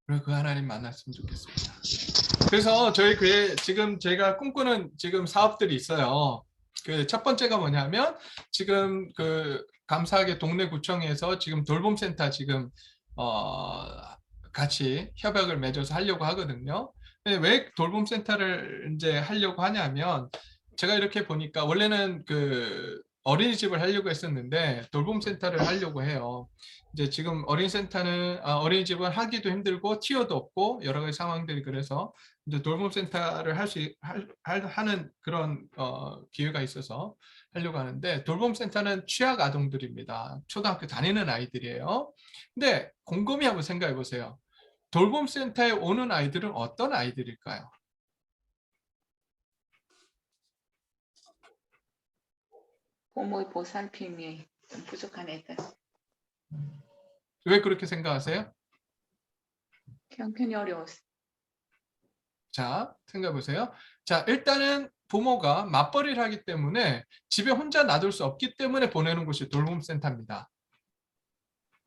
그리고 그 하나님 만났으면 좋겠습니다. 그래서 저희 교회 지금 제가 꿈꾸는 지금 사업들이 있어요. 그 첫 번째가 뭐냐면 지금 그 감사하게 동네 구청에서 지금 돌봄센터 지금 같이 협약을 맺어서 하려고 하거든요. 근데 왜 돌봄센터를 이제 하려고 하냐면 제가 이렇게 보니까 원래는 그 어린이집을 하려고 했었는데 돌봄센터를 하려고 해요. 이제 지금 어린이집은 하기도 힘들고 티어도 없고 여러 가지 상황들이 그래서 이제 돌봄센터를 하는 그런 기회가 있어서 하려고 하는데 돌봄센터는 취약 아동들입니다. 초등학교 다니는 아이들이에요. 근데 곰곰이 한번 생각해 보세요. 돌봄센터에 오는 아이들은 어떤 아이들일까요? 부모의 보살핌이 좀 부족한 애들. 왜 그렇게 생각하세요? 형편이 어려웠어. 자, 생각해 보세요. 자, 일단은 부모가 맞벌이를 하기 때문에 집에 혼자 놔둘 수 없기 때문에 보내는 곳이 돌봄센터입니다.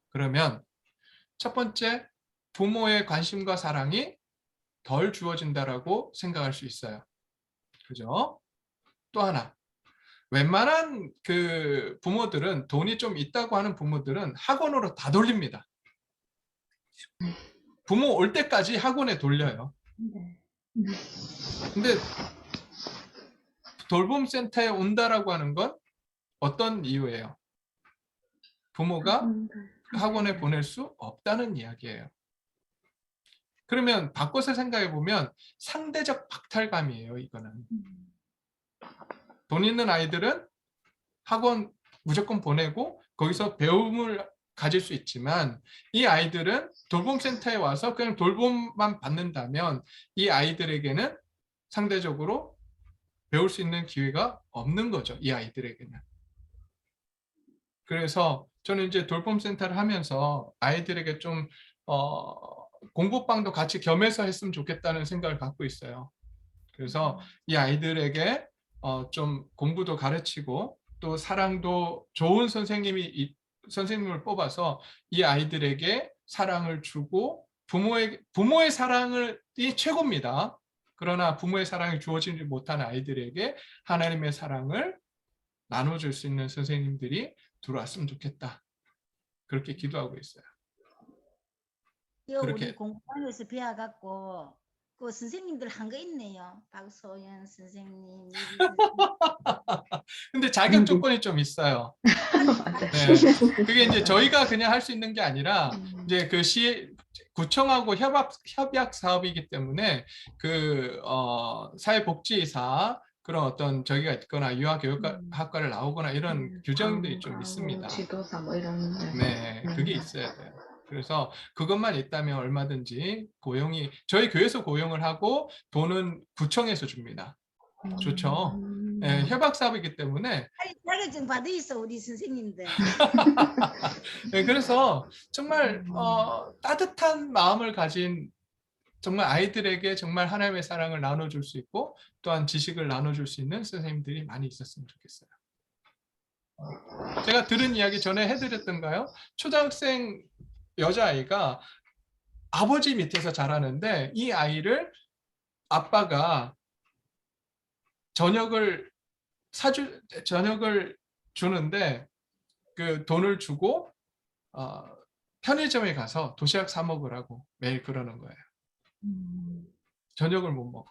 그러면 첫 번째, 부모의 관심과 사랑이 덜 주어진다라고 생각할 수 있어요. 그죠? 또 하나, 웬만한 그 부모들은 돈이 좀 있다고 하는 부모들은 학원으로 다 돌립니다. 부모 올 때까지 학원에 돌려요. 근데 돌봄센터에 온다라고 하는 건 어떤 이유예요? 부모가 학원에 보낼 수 없다는 이야기예요. 그러면 바꿔서 생각해 보면 상대적 박탈감이에요, 이거는. 돈 있는 아이들은 학원 무조건 보내고 거기서 배움을 가질 수 있지만 이 아이들은 돌봄센터에 와서 그냥 돌봄만 받는다면 이 아이들에게는 상대적으로 배울 수 있는 기회가 없는 거죠. 이 아이들에게는. 그래서 저는 이제 돌봄센터를 하면서 아이들에게 좀 공부방도 같이 겸해서 했으면 좋겠다는 생각을 갖고 있어요. 그래서 이 아이들에게 좀 공부도 가르치고 또 사랑도 좋은 선생님을 뽑아서 이 아이들에게 사랑을 주고 부모의 사랑이 최고입니다. 그러나 부모의 사랑이 주어지지 못하는 아이들에게 하나님의 사랑을 나눠줄 수 있는 선생님들이 들어왔으면 좋겠다. 그렇게 기도하고 있어요. 그렇게. 우리 공부방에서 배워갖고 그 선생님들 한 거 있네요. 박소연 선생님. 근데 자격 조건이 좀 있어요. 네. 그게 이제 저희가 그냥 할 수 있는 게 아니라 이제 그 구청하고 협약 사업이기 때문에 그 사회복지사 그런 어떤 저기가 있거나 유아교육학과를 나오거나 이런 규정들이 좀 있습니다. 지도사 뭐 이런. 네, 그게 있어야 돼요. 그래서 그것만 있다면 얼마든지 저희 교회에서 고용을 하고 돈은 구청에서 줍니다. 좋죠. 네, 협약 사업이기 때문에. 자격증 받아 있어 우리 선생님들. 네, 그래서 정말 따뜻한 마음을 가진 정말 아이들에게 정말 하나님의 사랑을 나눠줄 수 있고 또한 지식을 나눠줄 수 있는 선생님들이 많이 있었으면 좋겠어요. 제가 들은 이야기 전에 해드렸던가요? 초등학생 여자아이가 아버지 밑에서 자라는데 이 아이를 아빠가 저녁을 주는데 그 돈을 주고 편의점에 가서 도시락 사 먹으라고 매일 그러는 거예요. 저녁을 못 먹어.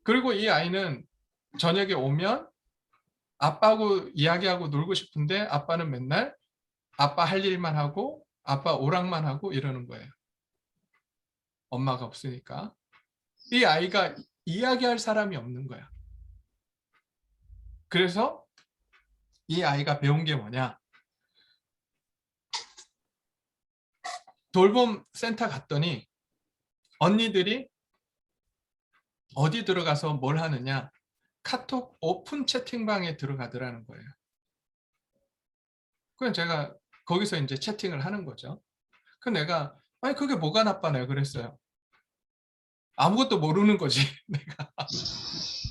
그리고 이 아이는 저녁에 오면 아빠하고 이야기하고 놀고 싶은데 아빠는 맨날 아빠 할 일만 하고 아빠 오락만 하고 이러는 거예요. 엄마가 없으니까. 이 아이가 이야기할 사람이 없는 거야. 그래서 이 아이가 배운 게 뭐냐? 돌봄 센터 갔더니 언니들이 어디 들어가서 뭘 하느냐? 카톡 오픈 채팅방에 들어가더라는 거예요. 그럼 제가 거기서 이제 채팅을 하는 거죠. 그 내가 아니 그게 뭐가 나빠요? 그랬어요. 아무것도 모르는 거지. 내가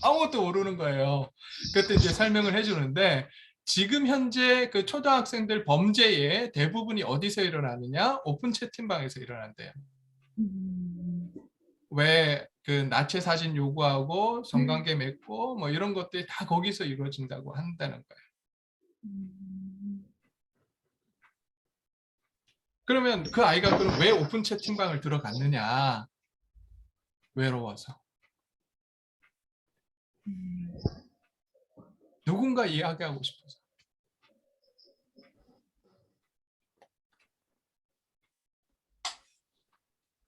아무것도 모르는 거예요. 그때 이제 설명을 해주는데 지금 현재 그 초등학생들 범죄의 대부분이 어디서 일어나느냐? 오픈 채팅방에서 일어난대요. 왜 그 나체 사진 요구하고 성관계 맺고 뭐 이런 것들이 다 거기서 이루어진다고 한다는 거예요. 그러면 그 아이가 그럼 왜 오픈 채팅방을 들어갔느냐? 외로워서. 누군가 이야기하고 싶어서.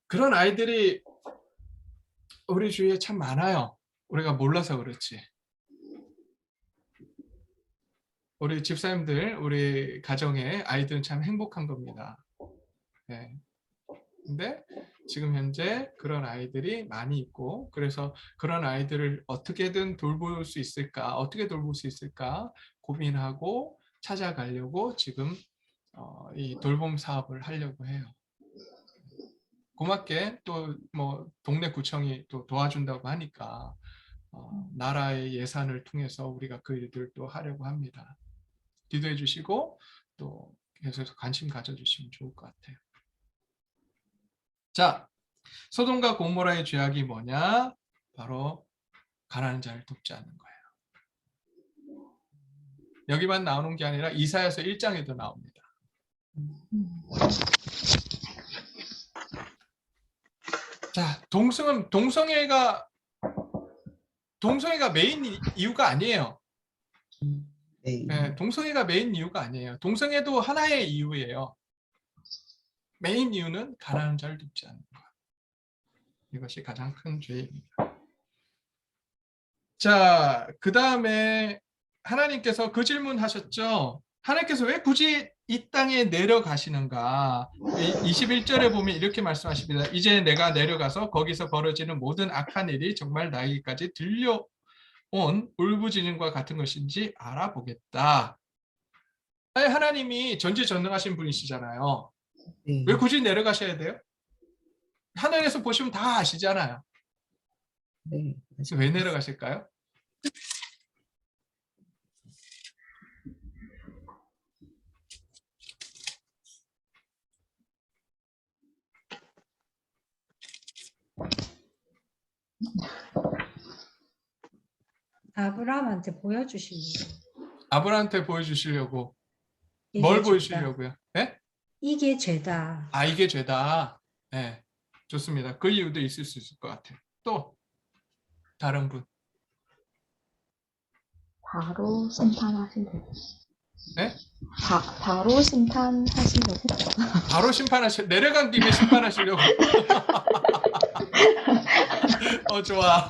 그런 아이들이 우리 주위에 참 많아요. 우리가 몰라서 그렇지. 우리 집사님들, 우리 가정의 아이들은 참 행복한 겁니다. 네. 근데 지금 현재 그런 아이들이 많이 있고, 그래서 그런 아이들을 어떻게든 돌볼 수 있을까, 어떻게 돌볼 수 있을까 고민하고 찾아가려고 지금 이 돌봄 사업을 하려고 해요. 고맙게 또 뭐 동네 구청이 또 도와준다고 하니까 나라의 예산을 통해서 우리가 그 일들을 또 하려고 합니다. 기도해 주시고 또 계속해서 관심 가져주시면 좋을 것 같아요. 자, 소돔과 고모라의 죄악이 뭐냐? 바로 가난한 자를 돕지 않는 거예요. 여기만 나오는 게 아니라 이사야서 1장에도 나옵니다. 자, 동성애가 메인 이유가 아니에요. 네. 네, 동성애가 메인 이유가 아니에요. 동성애도 하나의 이유예요. 메인 이유는 가난한 자를 돕지 않는 것. 이것이 가장 큰 죄입니다. 자, 그 다음에 하나님께서 그 질문하셨죠. 하나님께서 왜 굳이 이 땅에 내려가시는가? 21절에 보면 이렇게 말씀하십니다. 이제 내가 내려가서 거기서 벌어지는 모든 악한 일이 정말 나에게까지 들려온 울부짖음과 같은 것인지 알아보겠다. 하나님이 전지전능하신 분이시잖아요. 네. 왜 굳이 내려가셔야 돼요? 하늘에서 보시면 다 아시잖아요. 네. 왜 내려가실까요? 아브라함한테 보여주시려고. 아브라함한테 보여주시려고. 이게 뭘 죄다. 보여주시려고요? 네? 이게 죄다. 아, 이게 죄다. 네, 좋습니다. 그 이유도 있을 수 있을 것 같아요. 또 다른 분. 바로 심판하시려고. 네? 바로 심판하시려고. 바로 내려간 김에 심판하시려고. 좋아.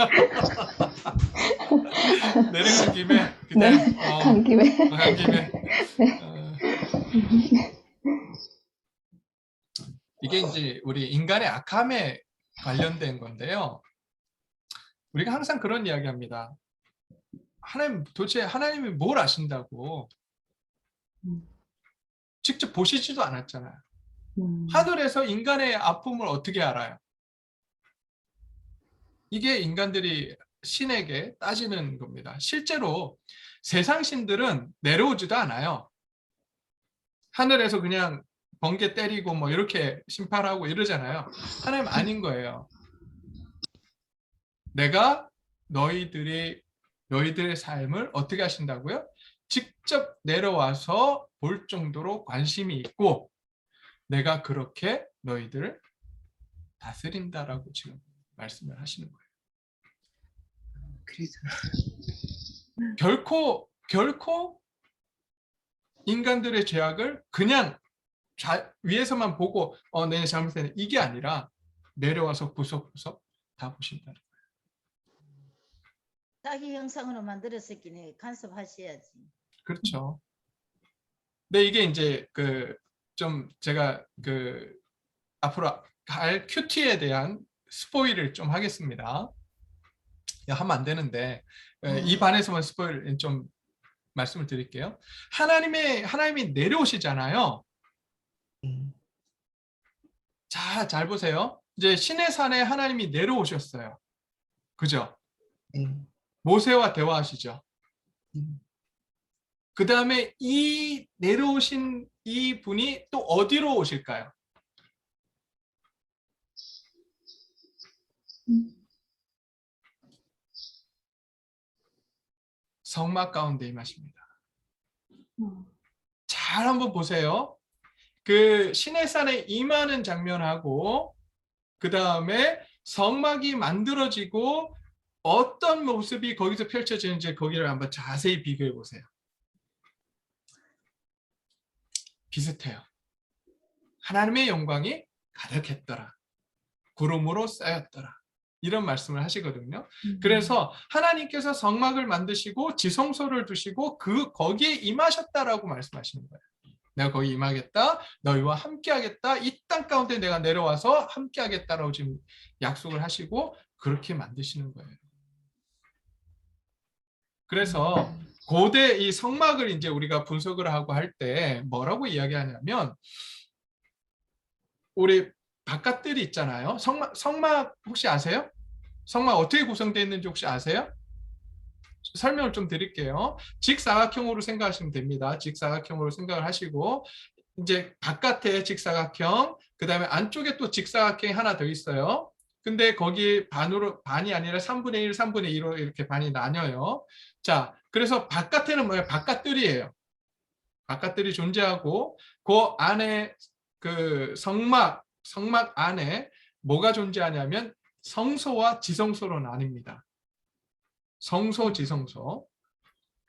내려간 김에 그냥 네, 간 김에. 간 김에. 이게 이제 우리 인간의 악함에 관련된 건데요. 우리가 항상 그런 이야기합니다. 도대체 하나님이 뭘 아신다고? 직접 보시지도 않았잖아요. 하늘에서 인간의 아픔을 어떻게 알아요? 이게 인간들이 신에게 따지는 겁니다. 실제로 세상 신들은 내려오지도 않아요. 하늘에서 그냥 번개 때리고 뭐 이렇게 심판하고 이러잖아요. 하나님 아닌 거예요. 내가 너희들의 삶을 어떻게 하신다고요? 직접 내려와서 볼 정도로 관심이 있고 내가 그렇게 너희들을 다스린다라고 지금 말씀을 하시는 거예요. 그래서 결코 인간들의 죄악을 그냥 위에서만 보고 내 잘못했네 이게 아니라 내려와서 구석구석 다 보신다는 거예요. 자기 형상으로 만들었었기에 간섭하셔야지. 그렇죠. 근데 이게 이제 좀 제가 앞으로 갈 큐티에 대한 스포일을 좀 하겠습니다. 하면 안 되는데 이 반에서만 스포일 좀 말씀을 드릴게요. 하나님이 내려오시잖아요. 자, 잘 보세요. 이제 신의 산에 하나님이 내려오셨어요. 그죠? 모세와 대화하시죠. 그 다음에 이 내려오신 이 분이 또 어디로 오실까요? 성막 가운데 임하십니다. 잘 한번 보세요. 그 신의 산에 임하는 장면하고 그 다음에 성막이 만들어지고 어떤 모습이 거기서 펼쳐지는지 거기를 한번 자세히 비교해 보세요. 비슷해요. 하나님의 영광이 가득했더라. 구름으로 쌓였더라. 이런 말씀을 하시거든요. 그래서 하나님께서 성막을 만드시고 지성소를 두시고 거기에 임하셨다라고 말씀하시는 거예요. 내가 거기 임하겠다. 너희와 함께하겠다. 이 땅 가운데 내가 내려와서 함께하겠다라고 지금 약속을 하시고 그렇게 만드시는 거예요. 그래서 고대 이 성막을 이제 우리가 분석을 하고 할 때 뭐라고 이야기하냐면 우리 바깥들이 있잖아요. 성막 혹시 아세요? 성막 어떻게 구성되어 있는지 혹시 아세요? 설명을 좀 드릴게요. 직사각형으로 생각하시면 됩니다. 직사각형으로 생각을 하시고 이제 바깥에 직사각형, 그 다음에 안쪽에 또 직사각형이 하나 더 있어요. 근데 거기 반이 아니라 3분의 1, 3분의 2로 이렇게 반이 나뉘어요. 자, 그래서 바깥에는 뭐예요? 바깥들이에요. 바깥들이 존재하고 그 안에 그 성막 안에 뭐가 존재하냐면 성소와 지성소로 나뉩니다. 성소, 지성소.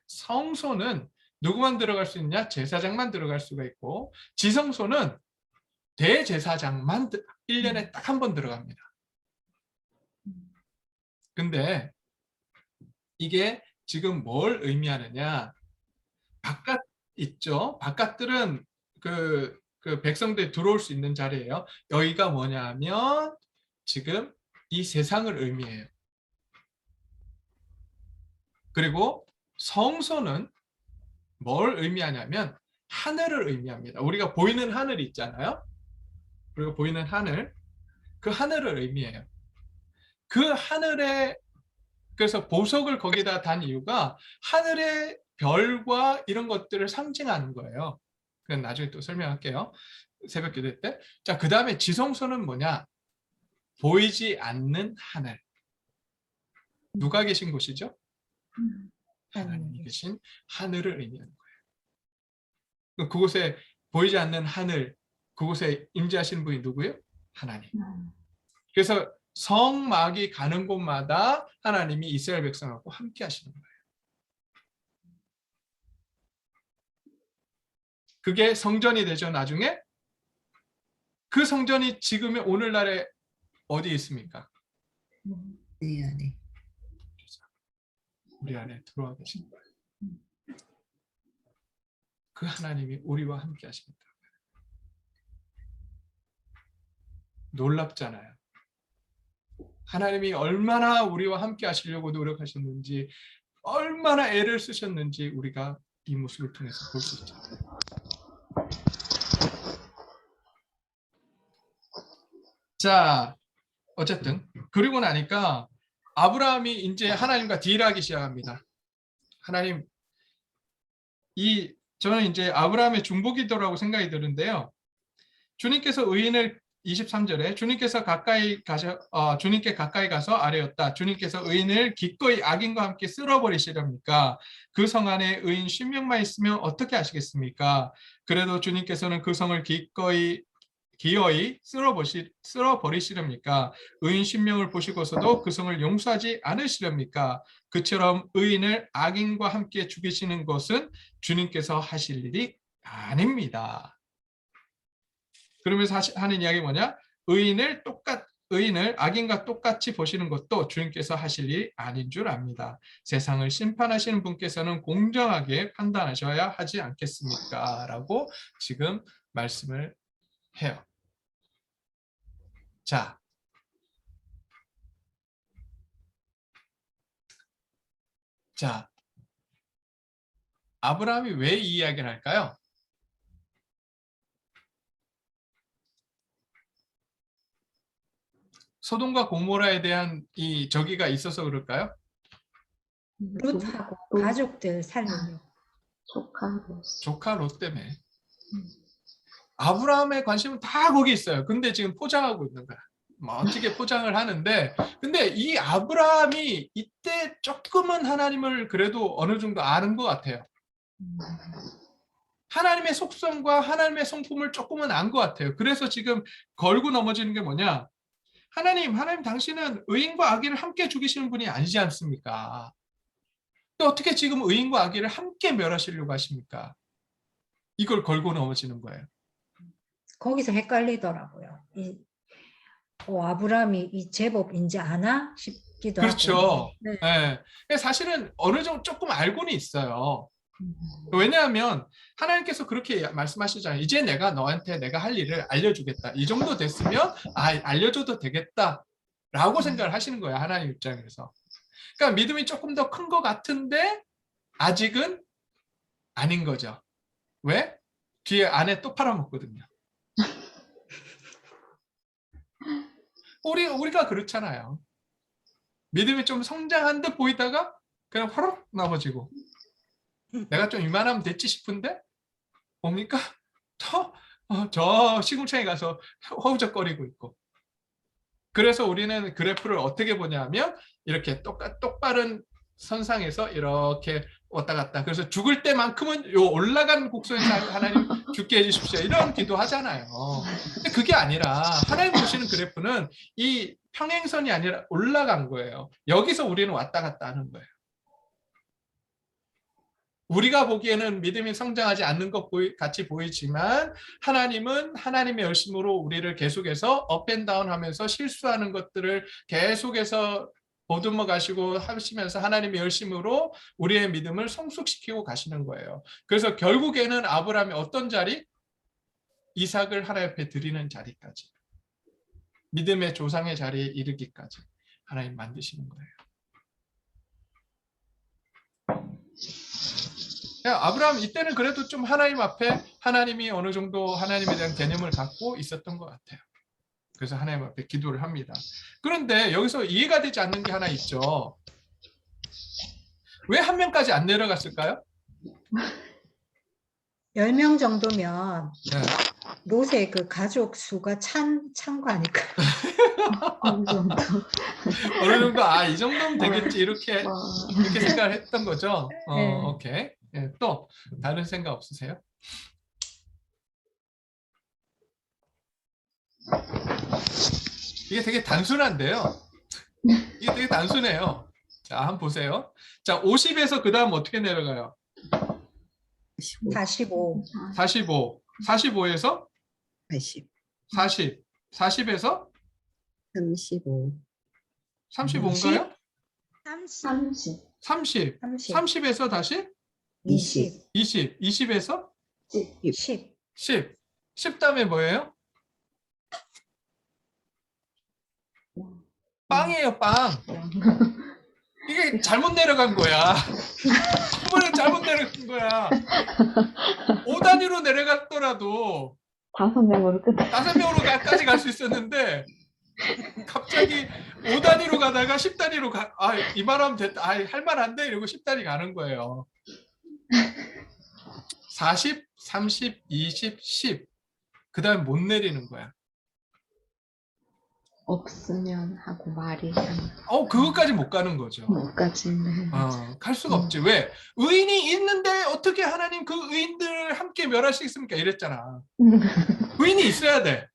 성소는 누구만 들어갈 수 있냐? 제사장만 들어갈 수가 있고 지성소는 대제사장만 1년에 딱 한 번 들어갑니다. 근데 이게 지금 뭘 의미하느냐? 바깥 있죠? 바깥들은 그 백성들이 들어올 수 있는 자리예요. 여기가 뭐냐면 지금 이 세상을 의미해요. 그리고 성소는 뭘 의미하냐면 하늘을 의미합니다. 우리가 보이는 하늘이 있잖아요. 우리가 보이는 하늘, 그 하늘을 의미해요. 그 하늘에 그래서 보석을 거기다 단 이유가 하늘의 별과 이런 것들을 상징하는 거예요. 그건 나중에 또 설명할게요. 새벽 기도 때. 자, 그 다음에 지성소는 뭐냐? 보이지 않는 하늘. 누가 계신 곳이죠? 하나님이 계신 하늘을 의미하는 거예요. 그곳에 보이지 않는 하늘, 그곳에 임재하시는 분이 누구예요? 하나님. 그래서 성막이 가는 곳마다 하나님이 이스라엘 백성하고 함께 하시는 거예요. 그게 성전이 되죠, 나중에. 그 성전이 지금의 오늘날에 어디에 있습니까? 네, 안에. 우리 안에 들어와 계신 거예요. 그 하나님이 우리와 함께 하십니다. 놀랍잖아요. 하나님이 얼마나 우리와 함께 하시려고 노력하셨는지, 얼마나 애를 쓰셨는지 우리가 이 모습을 통해서 볼 수 있죠. 자, 어쨌든 그리고 나니까 아브라함이 이제 하나님과 딜하기 시작합니다. 하나님, 저는 이제 아브라함의 중보기도라고 생각이 드는데요. 주님께서 의인을 23절에 주님께 가까이 가서 아뢰었다. 주님께서 의인을 기꺼이 악인과 함께 쓸어버리시렵니까? 그 성 안에 의인 10명만 있으면 어떻게 하시겠습니까? 그래도 주님께서는 그 성을 기어이 쓸어버리시렵니까? 의인 10명을 보시고서도 그 성을 용서하지 않으시렵니까? 그처럼 의인을 악인과 함께 죽이시는 것은 주님께서 하실 일이 아닙니다. 그러면서 하는 이야기 뭐냐? 의인을 악인과 똑같이 보시는 것도 주님께서 하실 일이 아닌 줄 압니다. 세상을 심판하시는 분께서는 공정하게 판단하셔야 하지 않겠습니까? 라고 지금 말씀을 해요. 자, 아브라함이 왜 이 이야기를 할까요? 소돔과 고모라에 대한 이 저기가 있어서 그럴까요? 룻하고 가족들 살리려고. 조카 롯 때문에. 아브라함의 관심은 다 거기 있어요. 근데 지금 포장하고 있는 거야. 뭐 어떻게 포장을 하는데, 근데 이 아브라함이 이때 조금은 하나님을 그래도 어느 정도 아는 것 같아요. 하나님의 속성과 하나님의 성품을 조금은 안 것 같아요. 그래서 지금 걸고 넘어지는 게 뭐냐? 하나님 당신은 의인과 악인을 함께 죽이시는 분이 아니지 않습니까? 또 어떻게 지금 의인과 악인을 함께 멸하시려고 하십니까? 이걸 걸고 넘어지는 거예요. 거기서 헷갈리더라고요. 아브라함이 이 제법인지 아나 싶기도 그렇죠. 하고. 네. 네. 사실은 어느 정도 조금 알고는 있어요. 왜냐하면 하나님께서 그렇게 말씀하시잖아요. 이제 너한테 내가 할 일을 알려주겠다. 이 정도 됐으면 알려줘도 되겠다라고 생각을 하시는 거예요. 하나님 입장에서. 그러니까 믿음이 조금 더 큰 것 같은데 아직은 아닌 거죠. 왜? 뒤에 안에 또 팔아먹거든요. 우리가 그렇잖아요. 믿음이 좀 성장한 듯 보이다가 그냥 화로 넘어지고 내가 좀 이만하면 됐지 싶은데 뭡니까? 저 시궁창에 가서 허우적거리고 있고. 그래서 우리는 그래프를 어떻게 보냐면 이렇게 똑바른 선상에서 이렇게 왔다 갔다. 그래서 죽을 때만큼은 요 올라간 곡선에서 하나님 죽게 해주십시오. 이런 기도하잖아요. 근데 그게 아니라 하나님 보시는 그래프는 이 평행선이 아니라 올라간 거예요. 여기서 우리는 왔다 갔다 하는 거예요. 우리가 보기에는 믿음이 성장하지 않는 것 같이 보이지만 하나님은 하나님의 열심으로 우리를 계속해서 업앤다운 하면서 실수하는 것들을 계속해서 보듬어 가시고 하시면서 하나님의 열심으로 우리의 믿음을 성숙시키고 가시는 거예요. 그래서 결국에는 아브라함이 어떤 자리? 이삭을 하나님 앞에 드리는 자리까지. 믿음의 조상의 자리에 이르기까지 하나님 만드시는 거예요. 아브라함 이때는 그래도 좀 하나님 앞에 하나님이 어느 정도 하나님에 대한 개념을 갖고 있었던 것 같아요. 그래서 하나님 앞에 기도를 합니다. 그런데 여기서 이해가 되지 않는 게 하나 있죠. 왜 한 명까지 안 내려갔을까요? 10명 정도면 네. 롯의 그 가족 수가 찬 거 아닐까요? 어느 정도. 어느 정도 이 정도면 되겠지 이렇게 생각을 했던 거죠. 네. 오케이. 네, 또 다른 생각 없으세요? 이게 되게 단순한데요. 이게 되게 단순해요. 자, 한번 보세요. 자, 50에서 그 다음 어떻게 내려가요? 45. 45. 45에서 80, 40. 40에서 35, 35인가요? 30, 30. 30. 30에서 다시 20, 20. 20에서 10. 10. 10 다음에 뭐예요? 빵이에요, 빵. 이게 잘못 내려간 거야. 이번엔 잘못 내려간 거야. 5단위로 내려갔더라도 5명으로 끝. 5명으로까지 갈 수 있었는데 갑자기 5단위로 가다가 10단위로 이 말하면 됐다. 할만한데 이러고 10단위 가는 거예요. 40, 30, 20, 10. 그 다음에 못 내리는 거야. 없으면 하고 말이 그것까지 못 가는 거죠. 못까지는. 갈 수가 없지. 왜? 의인이 있는데 어떻게 하나님 그 의인들을 함께 멸하시겠습니까? 이랬잖아. 의인이 있어야 돼.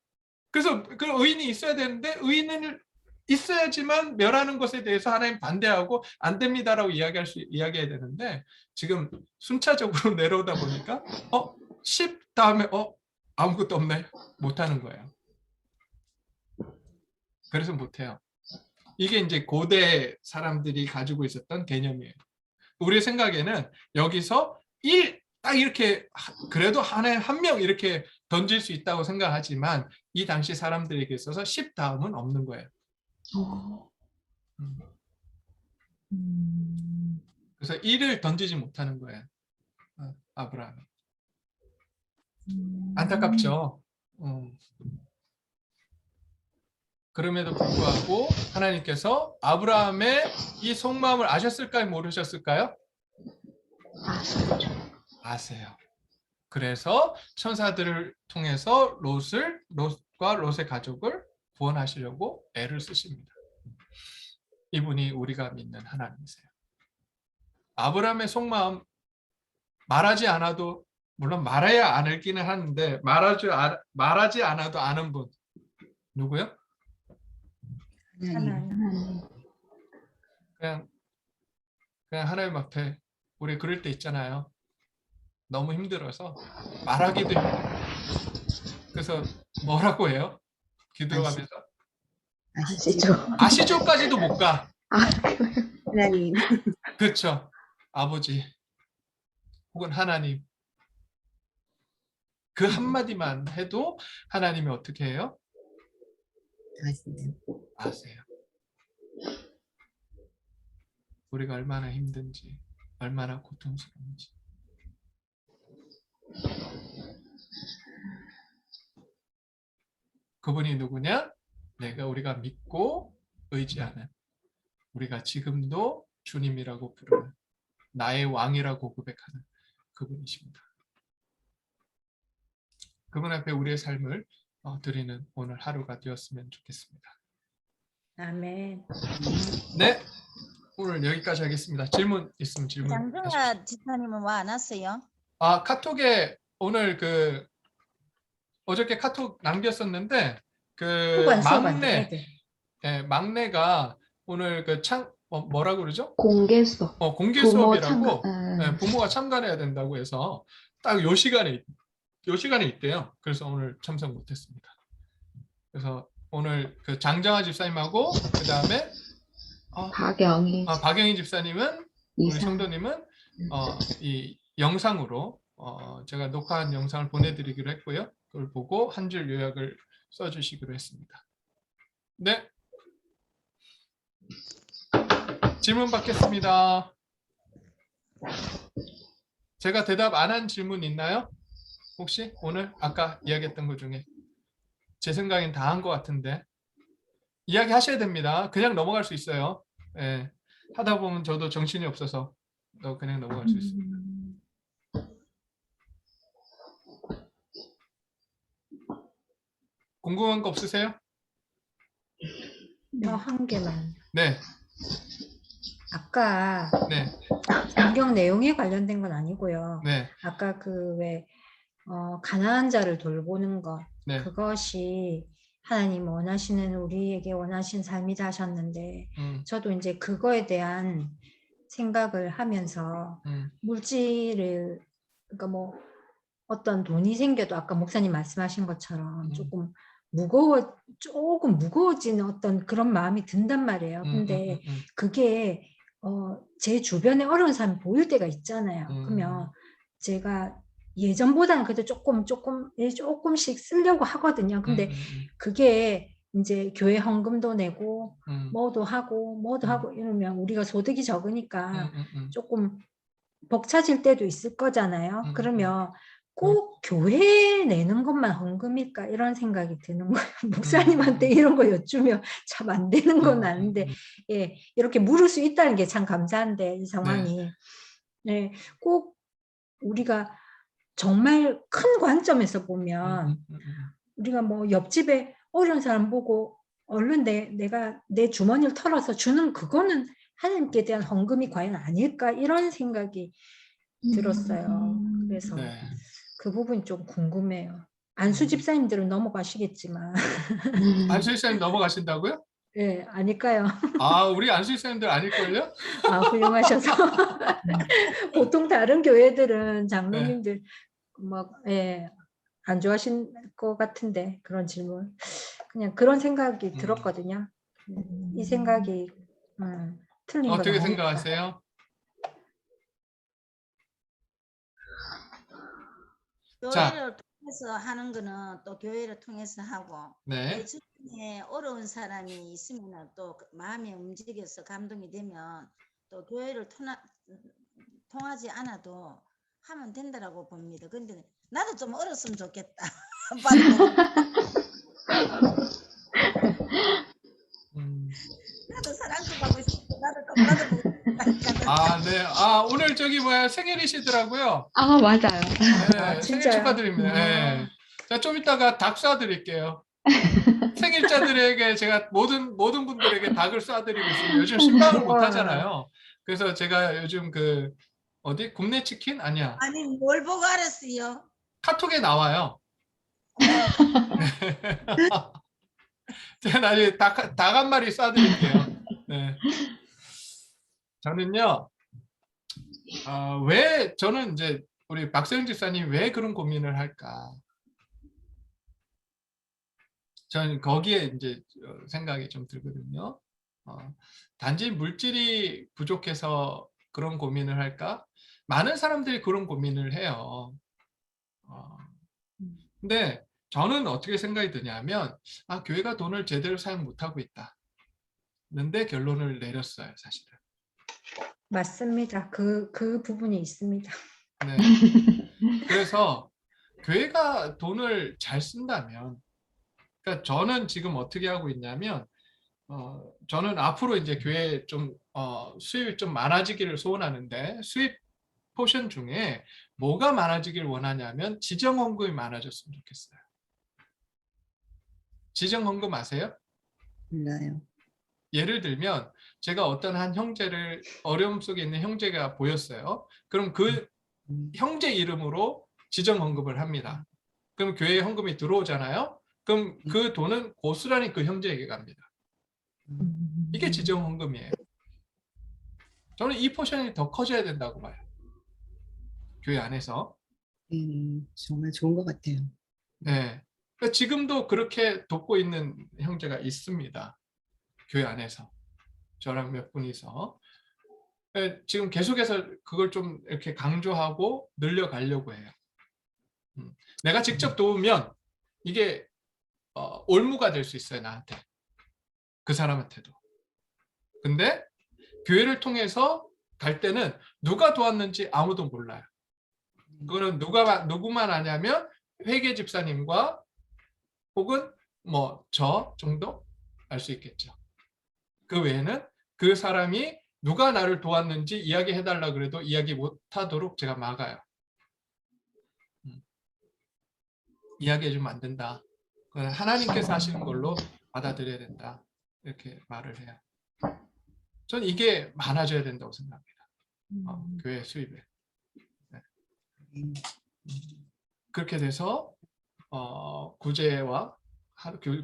그래서 그 의인이 있어야 되는데 의인을 있어야지만 멸하는 것에 대해서 하나님 반대하고 안 됩니다라고 이야기해야 되는데 지금 순차적으로 내려오다 보니까 10 다음에 아무것도 없네. 못하는 거예요. 그래서 못해요. 이게 이제 고대 사람들이 가지고 있었던 개념이에요. 우리 생각에는 여기서 1, 딱 이렇게 그래도 한 명 이렇게 던질 수 있다고 생각하지만 이 당시 사람들에게 있어서 10 다음은 없는 거예요. 그래서 1을 던지지 못하는 거예요. 아브라함이. 안타깝죠. 그럼에도 불구하고 하나님께서 아브라함의 이 속마음을 아셨을까요? 모르셨을까요? 아세요. 그래서 천사들을 통해서 롯과 롯의 가족을 구원하시려고 애를 쓰십니다. 이분이 우리가 믿는 하나님이세요. 아브라함의 속마음 말하지 않아도 물론 말해야 알기는 하는데 말하지 않아도 아는 분 누구요? 하나님. 하나님. 그냥 하나님 앞에 우리 그럴 때 있잖아요. 너무 힘들어서 말하기도 힘들어요. 그래서 뭐라고 해요? 기도하면서 아시죠? 아시죠? 아시죠까지도 못 가. 아, 하나님. 그렇죠. 아버지 혹은 하나님 그 한마디만 해도 하나님이 어떻게 해요? 아시죠? 아세요. 우리가 얼마나 힘든지, 얼마나 고통스러운지. 그분이 누구냐? 우리가 믿고 의지하는, 우리가 지금도 주님이라고 부르는, 나의 왕이라고 고백하는 그분이십니다. 그분 앞에 우리의 삶을 드리는 오늘 하루가 되었으면 좋겠습니다. 아멘. 네, 오늘 여기까지 하겠습니다. 질문 있으면 질문. 장정아 집사님은 와 안 왔어요? 카톡에 오늘 어저께 카톡 남겼었는데 수고한 막내 애들. 막내가 오늘 뭐라고 그러죠? 공개 수업. 공개 부모 수업이라고 참가. 부모가 참관해야 된다고 해서 딱 요 시간에 있대요. 그래서 오늘 참석 못했습니다. 그래서 오늘 장정아 집사님하고 그 다음에 박영희 박영희 집사님은 우리 이상. 성도님은 이 영상으로 제가 녹화한 영상을 보내드리기로 했고요. 그걸 보고 한 줄 요약을 써주시기로 했습니다. 네. 질문 받겠습니다. 제가 대답 안 한 질문 있나요? 혹시 오늘 아까 이야기했던 것 중에 제 생각엔 다 한 것 같은데 이야기 하셔야 됩니다. 그냥 넘어갈 수 있어요. 예. 하다 보면 저도 정신이 없어서 그냥 넘어갈 수 있습니다. 궁금한 거 없으세요? 한 개만. 네, 아까 네, 성경 내용에 관련된 건 아니고요. 네, 아까 가난한 자를 돌보는 것, 네. 그것이 하나님 원하시는, 우리에게 원하신 삶이다 하셨는데, 저도 이제 그거에 대한 생각을 하면서 물질을, 그러니까 뭐 어떤 돈이 생겨도 아까 목사님 말씀하신 것처럼 조금 무거워지는 어떤 그런 마음이 든단 말이에요. 근데 그게 제 주변에 어려운 사람이 보일 때가 있잖아요. 그러면 제가 예전보다는 그래도 조금씩 쓰려고 하거든요. 근데 그게 이제 교회 헌금도 내고 뭐도 하고 이러면 우리가 소득이 적으니까 조금 벅차질 때도 있을 거잖아요. 그러면 꼭 교회에 내는 것만 헌금일까 이런 생각이 드는 거예요. 목사님한테 이런 거 여쭈면 참 안 되는 건 아는데 예, 이렇게 물을 수 있다는 게 참 감사한데 이 상황이 네, 꼭 우리가 정말 큰 관점에서 보면 우리가 뭐 옆집에 어려운 사람 보고 얼른 내가 내 주머니를 털어서 주는 그거는 하나님께 대한 헌금이 과연 아닐까 이런 생각이 들었어요. 그래서 네. 그 부분이 좀 궁금해요. 안수 집사님들은 넘어가시겠지만 안수 집사님 넘어가신다고요? 예, 아닐까요? 우리 안수 집사님들 아닐걸요? 훌륭하셔서 보통 다른 교회들은 장로님들 안 좋아하실 것 같은데 그런 질문 그냥 그런 생각이 들었거든요. 이 생각이 틀린 건 어떻게 아닐까. 생각하세요? 교회를 통해서 하는 거는 또 교회를 통해서 하고 네. 내 주변에 어려운 사람이 있으면 또 마음이 움직여서 감동이 되면 또 교회를 통하지 않아도 하면 된다라고 봅니다. 근데 나도 좀 어렸으면 좋겠다. 나도 사랑도 받고 싶고 나도 똑바로 네. 오늘 생일이시더라고요. 맞아요. 네, 생일 진짜요? 축하드립니다. 네. 자, 좀 이따가 닭 쏴드릴게요. 생일자들에게 제가 모든 분들에게 닭을 쏴드리고 있습니다. 요즘 신방을 못 하잖아요. 그래서 제가 요즘 굽네 치킨? 아니야. 아니 뭘 보고 알았어요? 카톡에 나와요. 제가 나중에 닭 한 마리 쏴드릴게요. 네. 저는요, 왜 저는 이제 우리 박세영 집사님 왜 그런 고민을 할까? 저는 거기에 이제 생각이 좀 들거든요. 단지 물질이 부족해서 그런 고민을 할까? 많은 사람들이 그런 고민을 해요. 근데 저는 어떻게 생각이 드냐면, 교회가 돈을 제대로 사용 못하고 있다. 근데 결론을 내렸어요, 사실은. 맞습니다. 그 부분이 있습니다. 네. 그래서 교회가 돈을 잘 쓴다면, 그러니까 저는 지금 어떻게 하고 있냐면, 저는 앞으로 이제 교회 좀 수입이 좀 많아지기를 소원하는데, 수입 포션 중에 뭐가 많아지길 원하냐면 지정 헌금이 많아졌으면 좋겠어요. 지정 헌금 아세요? 몰라요. 예를 들면 제가 어떤 한 형제를, 어려움 속에 있는 형제가 보였어요. 그럼 그 형제 이름으로 지정 헌금을 합니다. 그럼 교회에 헌금이 들어오잖아요. 그럼 그 돈은 고스란히 그 형제에게 갑니다. 이게 지정 헌금이에요. 저는 이 포션이 더 커져야 된다고 봐요. 교회 안에서. 정말 좋은 것 같아요. 네. 그러니까 지금도 그렇게 돕고 있는 형제가 있습니다. 교회 안에서. 저랑 몇 분이서. 지금 계속해서 그걸 좀 이렇게 강조하고 늘려가려고 해요. 내가 직접 도우면 이게 올무가 될 수 있어요, 나한테. 그 사람한테도. 근데 교회를 통해서 갈 때는 누가 도왔는지 아무도 몰라요. 그거는 누구만 아냐면 회계 집사님과 혹은 뭐 저 정도 알 수 있겠죠. 그 외에는 그 사람이 누가 나를 도왔는지 이야기해달라 그래도 이야기 못하도록 제가 막아요. 이야기해주면 안 된다. 그건 하나님께서 하시는 걸로 받아들여야 된다. 이렇게 말을 해요. 저는 이게 많아져야 된다고 생각합니다. 교회 수입에. 네. 그렇게 돼서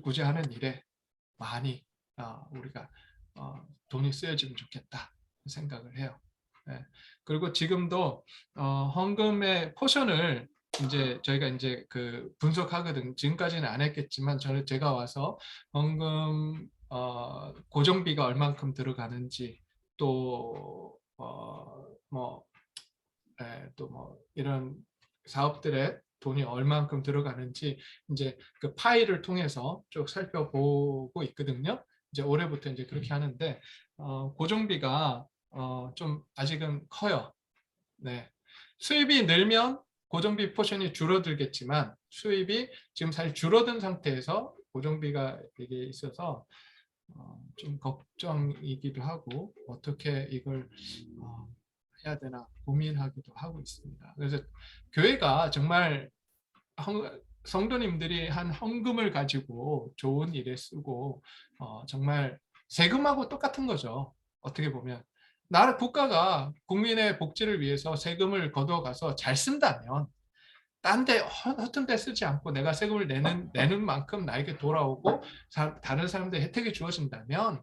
구제하는 일에 많이 우리가 돈이 쓰여지면 좋겠다 생각을 해요. 네. 그리고 지금도 헌금의 포션을 이제 저희가 이제 그 분석하거든. 지금까지는 안 했겠지만 제가 와서 헌금 고정비가 얼만큼 들어가는지 또 뭐 이런 사업들의 돈이 얼만큼 들어가는지 이제 그 파일을 통해서 쭉 살펴보고 있거든요. 이제 올해부터 이제 그렇게 하는데 고정비가 좀 아직은 커요. 네. 수입이 늘면 고정비 포션이 줄어들겠지만 수입이 지금 사실 줄어든 상태에서 고정비가 되게 있어서 좀 걱정이기도 하고 어떻게 이걸 해야 되나 고민하기도 하고 있습니다. 그래서 교회가 정말 성도님들이 한 헌금을 가지고 좋은 일에 쓰고 정말 세금하고 똑같은 거죠. 어떻게 보면 나라 국가가 국민의 복지를 위해서 세금을 걷어가서 잘 쓴다면 딴 데 허튼 데 쓰지 않고 내가 세금을 내는 만큼 나에게 돌아오고 다른 사람들 혜택이 주어진다면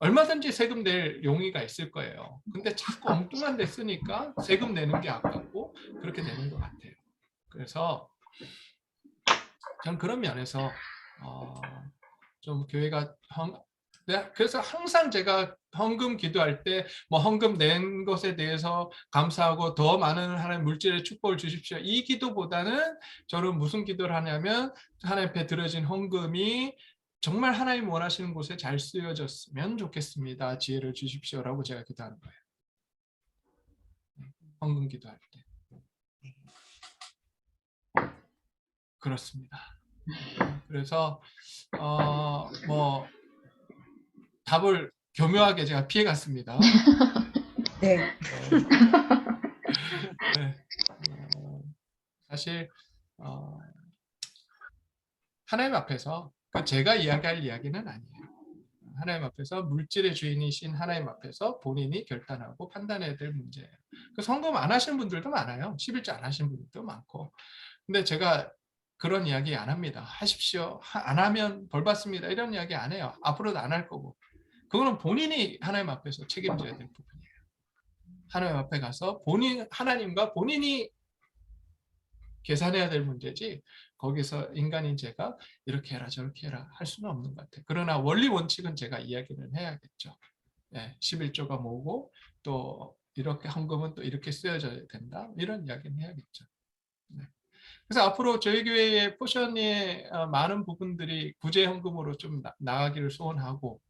얼마든지 세금 낼 용의가 있을 거예요. 근데 자꾸 엉뚱한 데 쓰니까 세금 내는 게 아깝고 그렇게 되는 것 같아요. 그래서 저는 그런 면에서 좀 교회가 그래서 항상 제가 헌금 기도할 때 뭐 헌금 낸 것에 대해서 감사하고 더 많은 하나님 물질의 축복을 주십시오. 이 기도보다는 저는 무슨 기도를 하냐면 하나님 앞에 드려진 헌금이 정말 하나님 원하시는 곳에 잘 쓰여졌으면 좋겠습니다. 지혜를 주십시오라고 제가 기도하는 거예요. 헌금 기도할 때. 그렇습니다. 그래서 뭐 답을 교묘하게 제가 피해갔습니다. 네. 네. 사실 하나님 앞에서 제가 이야기할 이야기는 아니에요. 하나님 앞에서 물질의 주인이신 하나님 앞에서 본인이 결단하고 판단해야 될 문제예요. 그 헌금 안 하시는 분들도 많아요. 11조 안 하시는 분들도 많고. 근데 제가 그런 이야기 안 합니다. 하십시오. 안 하면 벌 받습니다. 이런 이야기 안 해요. 앞으로도 안 할 거고. 그거는 본인이 하나님 앞에서 책임져야 될 부분이에요. 하나님 앞에 가서 하나님과 본인이 계산해야 될 문제지, 거기서 인간인 제가 이렇게 해라 저렇게 해라 할 수는 없는 것 같아요. 그러나 원리 원칙은 제가 이야기를 해야겠죠. 11조가 뭐고 또 이렇게 헌금은 또 이렇게 쓰여져야 된다, 이런 이야기는 해야겠죠. 그래서 앞으로 저희 교회의 포션의 많은 부분들이 구제 헌금으로 좀 나가기를 소원하고,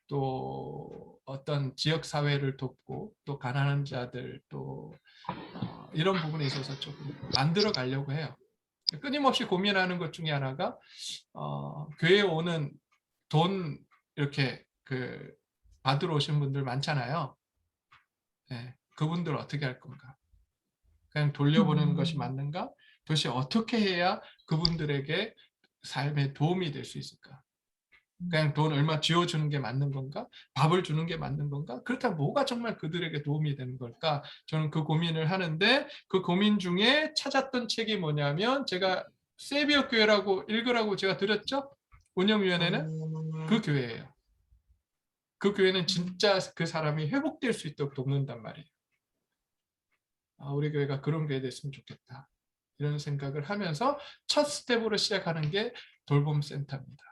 또 어떤 지역 사회를 돕고 또 가난한 자들 또 이런 부분에 있어서 조금 만들어 가려고 해요. 끊임없이 고민하는 것 중에 하나가 교회에 오는 돈 이렇게 받으러 오신 분들 많잖아요. 그분들 어떻게 할 건가? 그냥 돌려보내는 것이 맞는가? 도대체 어떻게 해야 그분들에게 삶에 도움이 될 수 있을까? 그냥 돈 얼마 쥐어주는 게 맞는 건가? 밥을 주는 게 맞는 건가? 그렇다면 뭐가 정말 그들에게 도움이 되는 걸까? 저는 그 고민을 하는데, 그 고민 중에 찾았던 책이 뭐냐면, 제가 세비어 교회라고 읽으라고 제가 드렸죠? 운영위원회는 그 교회예요. 그 교회는 진짜 그 사람이 회복될 수 있도록 돕는단 말이에요. 우리 교회가 그런 교회 됐으면 좋겠다, 이런 생각을 하면서 첫 스텝으로 시작하는 게 돌봄센터입니다.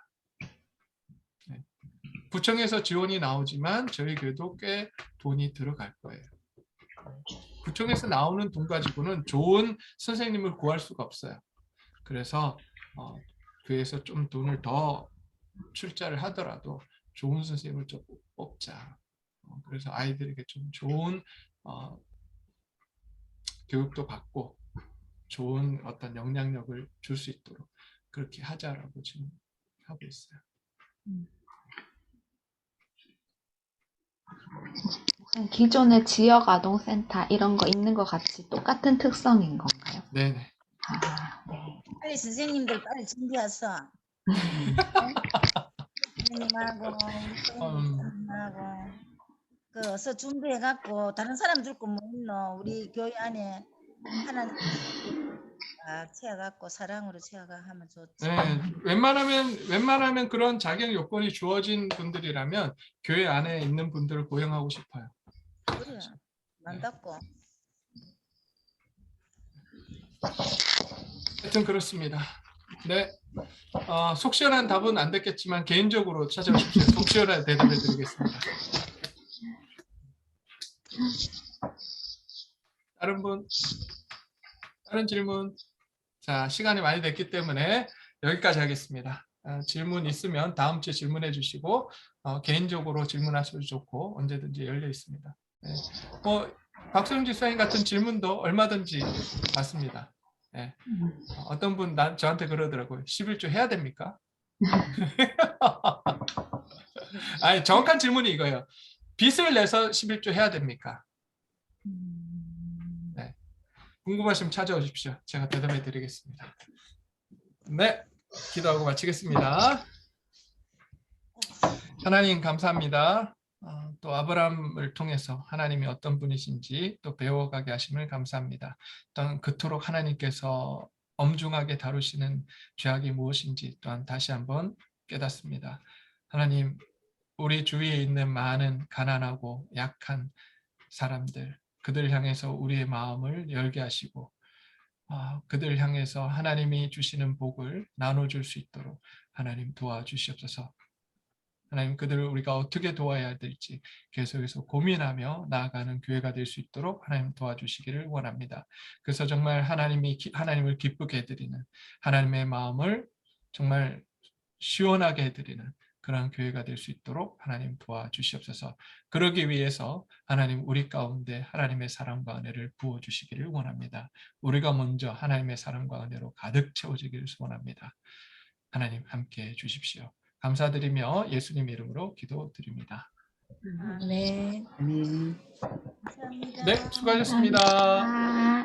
구청에서 지원이 나오지만 저희 교회도 꽤 돈이 들어갈 거예요. 구청에서 나오는 돈 가지고는 좋은 선생님을 구할 수가 없어요. 그래서 교회에서 좀 돈을 더 출자를 하더라도 좋은 선생님을 좀 뽑자. 그래서 아이들에게 좀 좋은 교육도 받고 좋은 어떤 영향력을 줄 수 있도록 그렇게 하자라고 지금 하고 있어요. 기존의 지역 아동센터 이런 거 있는 것 같이 똑같은 특성인 건가요? 네네. 네. 빨리 선생님들 빨리 준비하서. 선생님하고 선생님하고 어서 준비해갖고 다른 사람 줄 거 뭐 있노? 우리 교회 안에 하나님 채워갖고 사랑으로 채워가 하면 좋지. 네, 웬만하면 그런 자격 요건이 주어진 분들이라면 교회 안에 있는 분들을 고용하고 싶어요. 그래, 난답고. 하여튼 그렇습니다. 네, 속 시원한 답은 안 됐겠지만 개인적으로 찾아오십시오. 속 시원한 대답해 드리겠습니다. 다른 분? 다른 질문? 자, 시간이 많이 됐기 때문에 여기까지 하겠습니다. 질문 있으면 다음 주에 질문해 주시고 개인적으로 질문하셔도 좋고 언제든지 열려 있습니다. 네. 박수영 집사님 같은 질문도 얼마든지 받습니다. 네. 어떤 분 저한테 그러더라고요. 11조 해야 됩니까? 아니, 정확한 질문이 이거예요. 빚을 내서 11조 해야 됩니까? 네. 궁금하시면 찾아오십시오. 제가 대답해 드리겠습니다. 네, 기도하고 마치겠습니다. 하나님 감사합니다. 또 아브라함을 통해서 하나님이 어떤 분이신지 또 배워가게 하심을 감사합니다. 또한 그토록 하나님께서 엄중하게 다루시는 죄악이 무엇인지 또한 다시 한번 깨닫습니다. 하나님, 우리 주위에 있는 많은 가난하고 약한 사람들, 그들 향해서 우리의 마음을 열게 하시고 그들 향해서 하나님이 주시는 복을 나눠줄 수 있도록 하나님 도와주시옵소서. 하나님, 그들을 우리가 어떻게 도와야 될지 계속해서 고민하며 나아가는 교회가 될 수 있도록 하나님 도와주시기를 원합니다. 그래서 정말 하나님을 기쁘게 해드리는, 하나님의 마음을 정말 시원하게 해드리는 그런 교회가 될 수 있도록 하나님 도와주시옵소서. 그러기 위해서 하나님 우리 가운데 하나님의 사랑과 은혜를 부어주시기를 원합니다. 우리가 먼저 하나님의 사랑과 은혜로 가득 채워지기를 소원합니다. 하나님 함께해 주십시오. 감사드리며 예수님 이름으로 기도드립니다. 네. 감사합니다. 네, 수고하셨습니다.